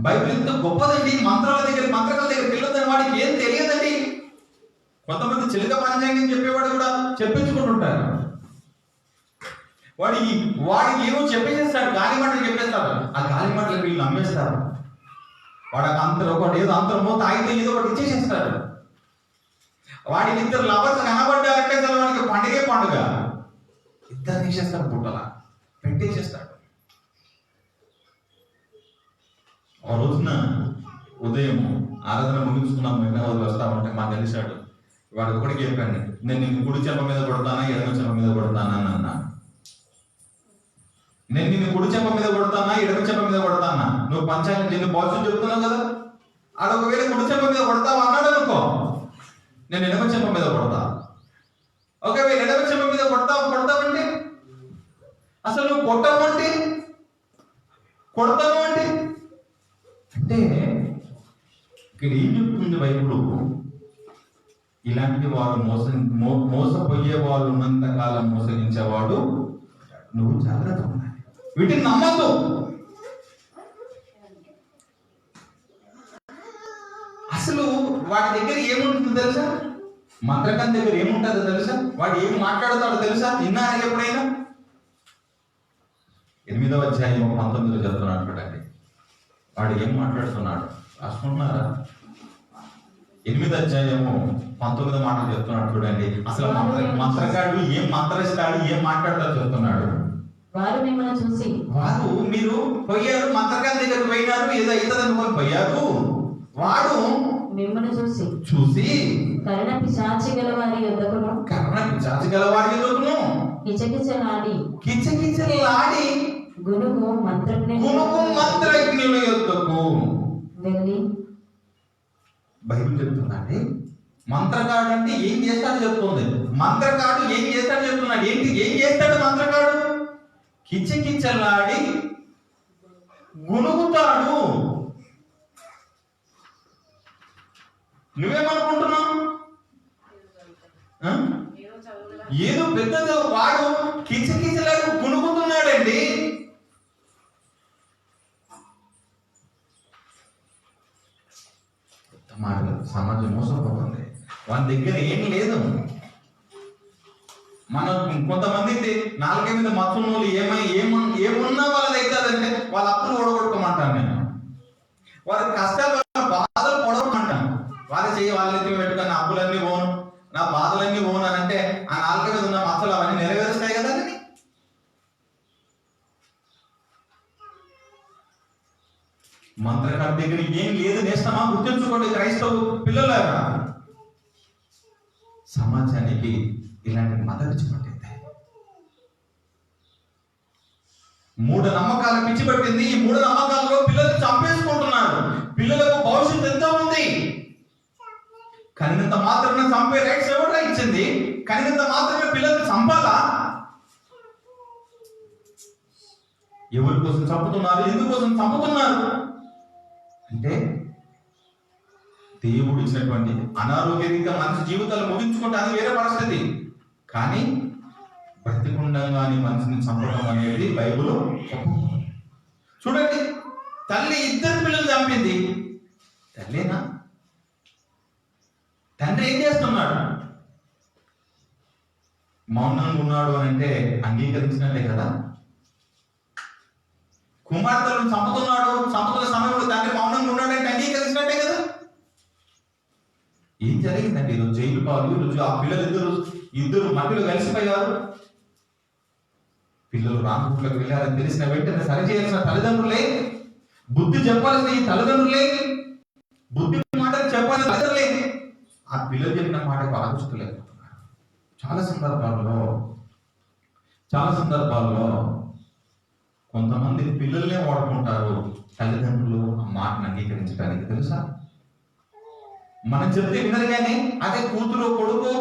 బైబిల్ ఎంత గొప్పదండి. మంత్రాల మంత్రకాల దగ్గరికి వెళ్ళొద్దని వాడికి ఏం తెలియదండి. కొంతమంది చిలక పంచాంగం చెప్పేవాడు కూడా చెప్పించుకుంటుంటారు. వాడికి ఏమో చెప్పేసేస్తాడు, గాలి మాటలు చెప్పేస్తాడు. ఆ గాలి మాటలు వీళ్ళు నమ్మేస్తారు. వాడు ఒకటి ఏదో అంతరమో తాగితే ఏదో ఒకటి ఇచ్చేసేస్తాడు. వాడికి 2 లవర్స్ కనబడ్డారంటే అసలు వాడికి పండుగే పండుగ. 2 తీసేస్తాడు, పుట్టలా పెట్టేసేస్తాడు. ఆ రోజున ఉదయం ఆరాధన ముగించుకున్నాం, మెహనాబాద్ వస్తా ఉంటే మాకు తెలిసాడు. వాడు ఒకటికి చెప్పాను, నేను నిన్ను కుడి చెంప మీద కొడతానా ఎడమ చెంప మీద కొడతానా అని అన్నా. నేను నిన్ను కుడి చెంప మీద కొడతానా ఎడమ చెంప మీద కొడతానా? నువ్వు పంచాంగం నిన్ను పాజిటివ్ చెప్తున్నావు కదా, ఆడ ఒకవేళ కుడి చెంప మీద కొడతావు అన్నాడు అనుకో, నేను ఎడమ చెంప మీద కొడతా. ఒకవేళ ఎడమ చెంప మీద కొడతావంటే అసలు నువ్వు కొడతావు అంటే అంటే ఇక్కడ ఏం చెప్తుంది బైబిల్? ఇలాంటి వారు మోసపోయే వాళ్ళు ఉన్నంత కాలం మోసగించేవాడు. నువ్వు జాగ్రత్త ఉండాలి, వీటిని నమ్మద్దు. అసలు వాడి దగ్గర ఏముంటుందో తెలుసా? మంత్రకం దగ్గర ఏముంటుందో తెలుసా? వాడు ఏం మాట్లాడతాడో తెలుసా? విన్నారా ఎప్పుడైనా? 8వ అధ్యాయం 19 చెప్తున్నాడు చూడండి. వాడు ఏం మాట్లాడుతున్నాడు రాసుకుంటున్నారా? 8వ అధ్యాయము 19 మాటలు చెప్తున్నాడు చూడండి. అసలు మంత్రగాడు ఏం మంత్రస్తాడు, ఏం మాట్లాడతాడు చెప్తున్నాడు. వారు మీరు పోయారు, మంత్రగాడి దగ్గర పోయినారు, ఏదో అవుతుంది అనుకొని పోయారు. వాడు మిమ్మల్ని చూసి కర్ణ పిశాచి గల వారి యొద్దకును కిచకిచలాడి గునుగు మంత్రజ్ఞుల యొద్దకు వెళ్ళి. బైబిల్ చెప్తుందండి, మంత్రగాడు అంటే ఏం చేస్తాడు చెప్తుంది. మంత్రగాడు ఏం చేస్తాడు చెప్తున్నాడు. ఏం చేస్తాడు మంత్రగాడు? కిచకిచలాడి గునుగుతాడు. నువ్వేమనుకుంటున్నావు? ఏదో పెద్దదో వాడు కిచకిచలాడు గునుగుతున్నాడండి. సమాజం మోసపోతుంది. వాని దగ్గర ఏం లేదు. మనం కొంతమంది నాలుగే మీద మత్తున్నోళ్ళు ఏమున్నా వాళ్ళది అవుతుందంటే వాళ్ళ అప్పులు ఓడగొట్టుకోమంటాను నేను. వాళ్ళ కష్టాలు బాధలు పొడవమంటాను. వాళ్ళ మంత్రగారి దగ్గర ఏం లేదు నేస్తామా? గుర్తుంచుకోండి క్రైస్తవ పిల్లలారా, సమాజానికి ఇలాంటి మత పిచ్చి పట్టింది, మూఢ నమ్మకాల పిచ్చి పట్టింది. ఈ మూఢ నమ్మకాలలో పిల్లలు చంపేసుకుంటున్నారు. పిల్లలకు భవిష్యత్తు ఎంతో ఉంది. కనినంత మాత్రమే చంపే రైట్స్ ఎవరు ఇచ్చింది? కనినంత మాత్రమే పిల్లల్ని చంపాలా? ఎవరి కోసం చంపుతున్నారు? ఎందుకోసం చంపుతున్నారు అంటే దేవుడు ఇచ్చినటువంటి అనారోగ్యంగా మనిషి జీవితాలు ముగించుకుంటే అది వేరే పరిస్థితి. కానీ బ్రతికుండంగానే మనిషిని చంపడం అనేది బైబిల్ చూడండి. తల్లి ఇద్దరు పిల్లలు చంపింది. తల్లేనా? తండ్రి ఏం చేస్తున్నాడు? మౌనంగా ఉన్నాడు అని అంటే అంగీకరించినట్లే కదా. కుమార్తెలను చంపుతున్న సమయంలో తండ్రి మౌనంగా ఉన్నాడంటే అంగీకరించినట్టే కదా. ఏం జరిగిందండి? ఈరోజు జైలు పాలు, ఈరోజు ఆ పిల్లలు ఇద్దరు మట్టిలో కలిసిపోయారు. పిల్లలు రామకుట్లకు వెళ్ళారని తెలిసిన వెంటనే సరి చేయాల్సిన తల్లిదండ్రులే, బుద్ధి చెప్పాల్సిన ఈ తల్లిదండ్రులే, బుద్ధి మాటలు చెప్పాల్సిన తల్లిదండ్రులే ఆ పిల్లలు చెప్పిన మాటకు ఆలోచించలేకపోతున్నారు. చాలా సందర్భాల్లో కొంతమంది పిల్లల్నే వాడుకుంటారు తల్లిదండ్రులు ఆ మాటను అంగీకరించడానికి. తెలుసా? మనం చెప్తే వినరు, కానీ అదే కూతురు కొడుకు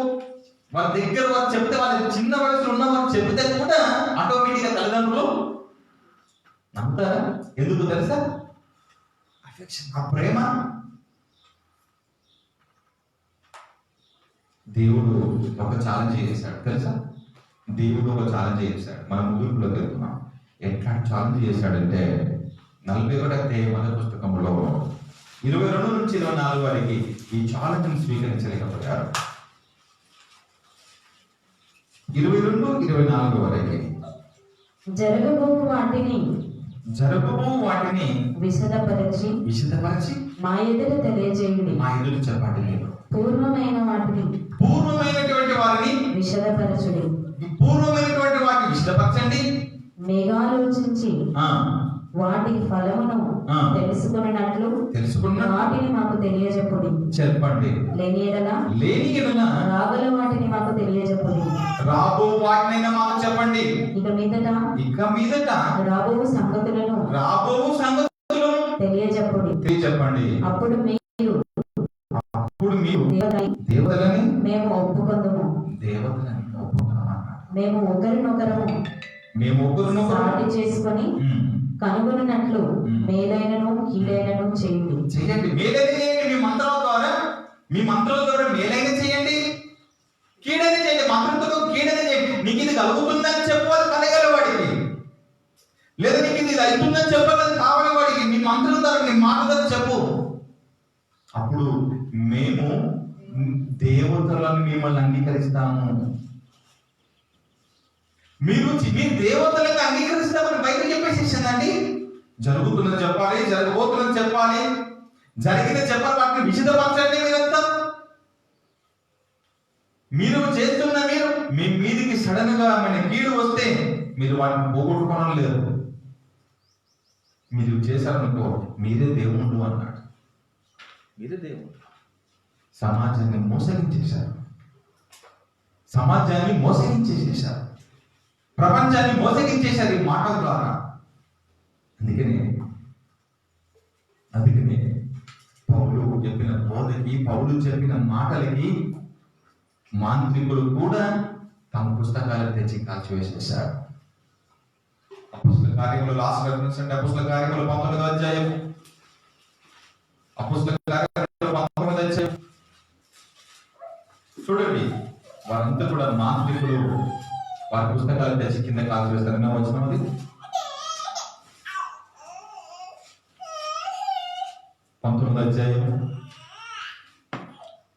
వాళ్ళ దగ్గర వారు చెప్తే, వాళ్ళ చిన్న వయసులో ఉన్న వారు చెప్తే కూడా ఆటోమేటిక్గా తల్లిదండ్రులు నమ్ముతారా? ఎందుకు తెలుసా? అఫెక్షన్, ఆ ప్రేమ. దేవుడు ఒక ఛాలెంజ్ చేశాడు తెలుసా? దేవుడు ఒక ఛాలెంజ్ చేశాడు. మనం ముగింపులోకి వెళ్తున్నాం. ఎట్లా ఛాలెంజ్ చేశాడంటే 41వ మొదటి పుస్తకంలో 22 నుంచి 24 వరకు ఈ ఛాలెంజ్ స్వీకరించలేకపోయారు. 22, 24 వరకు జరగబోవు వాటిని విశదపరిచి మా ఎదుట తెలియజేయండి. మా ఎదురు చెప్పండి. మీరు పూర్వమైనటువంటి వారిని విశదపరచుడి. పూర్వమైనటువంటి వాటిని విశదపరచండి. మేఘాలోచించి వాటి ఫలమును తెలుసుకున్నట్లు వాటిని మాకు తెలియజెప్పుడి. చెప్పండి. లేని ఎడల రాగల వాటిని మాకు తెలియజెప్పుడి. రాబో వాటినైనా మాకు చెప్పండి. ఇక మీదట రాబో సంగతులను తెలియజెప్పండి. అప్పుడు మీరు దేవతలని మేము ఒప్పుకొందుము. మేము ఒకరినొకరము సాటి చేసుకొని కనుగొన్నట్లు మేలైనను కీడైనను చేయండి. మేలైన చేయండి. మీ మంత్రాల ద్వారా మేలైన చేయండి, కీడైన చేయండి. మంత్రంతో కీడైన చేయండి. నీకు ఇది కలుగుతుందని చెప్పాలి కలగల వాడికి, లేదా నీకు ఇది అవుతుందని చెప్పాలని కావాలి వాడికి. నీ మంత్రం ద్వారా, నీ మాట ద్వారా చెప్పు. అప్పుడు మేము దేవతలను మిమ్మల్ని అంగీకరిస్తాము. మీరు దేవతలకు అంగీకరిస్తామని బైబిల్ చెప్పేసేసిందండి. జరుగుతున్నది చెప్పాలి, జరగబోతున్నది చెప్పాలి, జరిగిన చెప్పాలి. వాటిని విశదపరచండి. మీరంతా మీరు చేస్తున్న మీ మీదికి సడన్ గా మన కీడు వస్తే మీరు వాటిని పోగొట్టుకోవడం లేదు. మీరు చేశారనుకో మీరే దేవుడు అన్నాడు. మీరే దేవుడు. సమాజాన్ని మోసగించేసేశారు. ప్రపంచాన్ని మోసగించేశారు ఈ మాటల ద్వారా. అందుకనే పౌలు చెప్పిన మాటలకి మాంత్రికులు కూడా తమ పుస్తకాలు తెచ్చి కాల్చివేసేశారు. అపోస్తల కార్యములు లాస్ట్ గమనించండి. అపోస్తల కార్యములు 19వ అధ్యాయం. అపోస్తల కార్యములు 19వ అధ్యాయం చూడండి. వారంతా కూడా మాంత్రికులు వారి పుస్తకాలు తెచ్చి కింద కాల్చివేస్తారని వచ్చినది. 19వ అధ్యాయం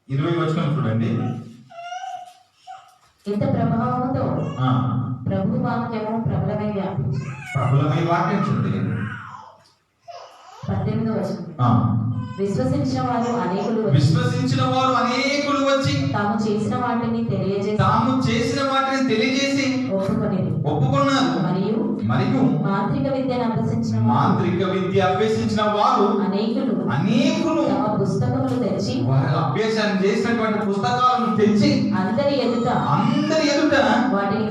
20వ వచనం చూడండి. ఇంత ప్రభావంతో ప్రభు వాక్యము ప్రబలమై వ్యాపించింది. చూడండి. 18వ వచనం. విశ్వసించిన వారు అనేకులు వచ్చి తాము చేసిన వాటిని తెలియజేసి ఒప్పుకున్నారు. మరియు మాంత్రిక విద్యను అభ్యసించిన మాంత్రిక విద్య అభ్యసించిన వారు అనేకులు అనేకులు తమ పుస్తకములు తెచ్చి వారి అభ్యాసం చేసినటువంటి పుస్తకాలను తెచ్చి అందరి ఎదుట వాటిని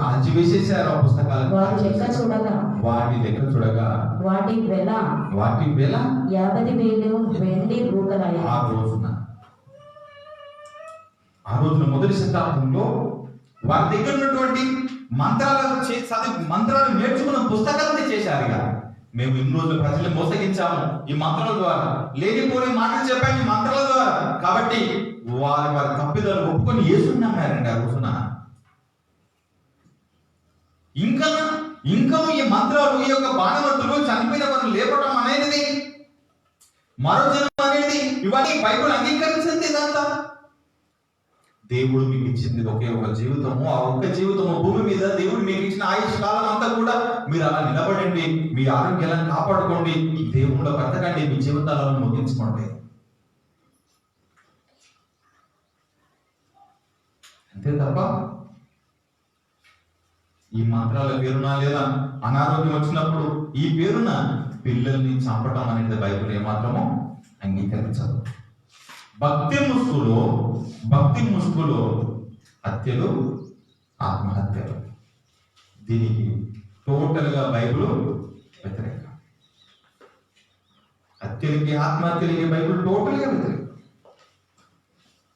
కాల్చివేసేసారు. ఆ పుస్తకాలను వారు లెక్క చూడగా వాటి వెల 50,000 వెండి రూకలాయి. ఆ రోజున మొదటి శతాబ్దంలో వారి దగ్గర ఉన్నటువంటి మంత్రాలు నేర్చుకున్న పుస్తకాలనే చేశారు. ఇక మేము ఇన్ని రోజులు ప్రజలు మోసగించాము ఈ మంత్రాల ద్వారా, లేనిపోని మాటలు చెప్పాము ఈ మంత్రాల ద్వారా. కాబట్టి వారి తప్పిదాలు ఒప్పుకొని యేసుని నమ్మారండి. ఆ రోజున ఇంకా ఈ మంత్రాలు, ఈ యొక్క బాణవంతులు చనిపోయిన వారు లేపడం అనేది, మరో జన్మ అనేది, ఇవన్నీ బైబిల్ అంగీకరించింది. ఇదంతా దేవుడు మీకు ఇచ్చింది ఒకే ఒక జీవితము. ఆ ఒక్క జీవితము భూమి మీద దేవుడు మీకు ఇచ్చిన ఆయుష్ కాలం అంతా కూడా మీరు అలా నిలబడండి, మీ ఆరోగ్యాలను కాపాడుకోండి, దేవుళ్ళ బ్రతకండి, మీ జీవితాలను ముగించుకోండి. అంతే తప్ప ఈ మంత్రాల పేరున లేదా అనారోగ్యం వచ్చినప్పుడు ఈ పేరున పిల్లల్ని చంపటం అనేది బైబిల్ ఏమాత్రమో అంగీకరించదు. భక్తి ముసుగులో హత్యలు, ఆత్మహత్యలు, దీనికి టోటల్ గా బైబిల్ వ్యతిరేకం. హత్యలకి, ఆత్మహత్యలకి బైబిల్ టోటల్ గా వ్యతిరేకం.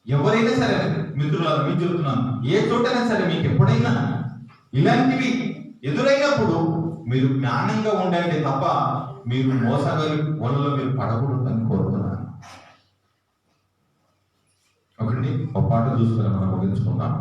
ఎవరైనా సరే మిత్రులారా, మీకు చెప్తున్నాను, ఏ చోటైనా సరే మీకు ఎప్పుడైనా ఇలాంటివి ఎదురైనప్పుడు మీరు జ్ఞానంగా ఉండండి తప్ప మీరు మోసగారి వలలో మీరు పడకూడదని కోరుతున్నాను. ఒకటి ఒక పాట చూసుకొని మనం ముగించుకుందాం.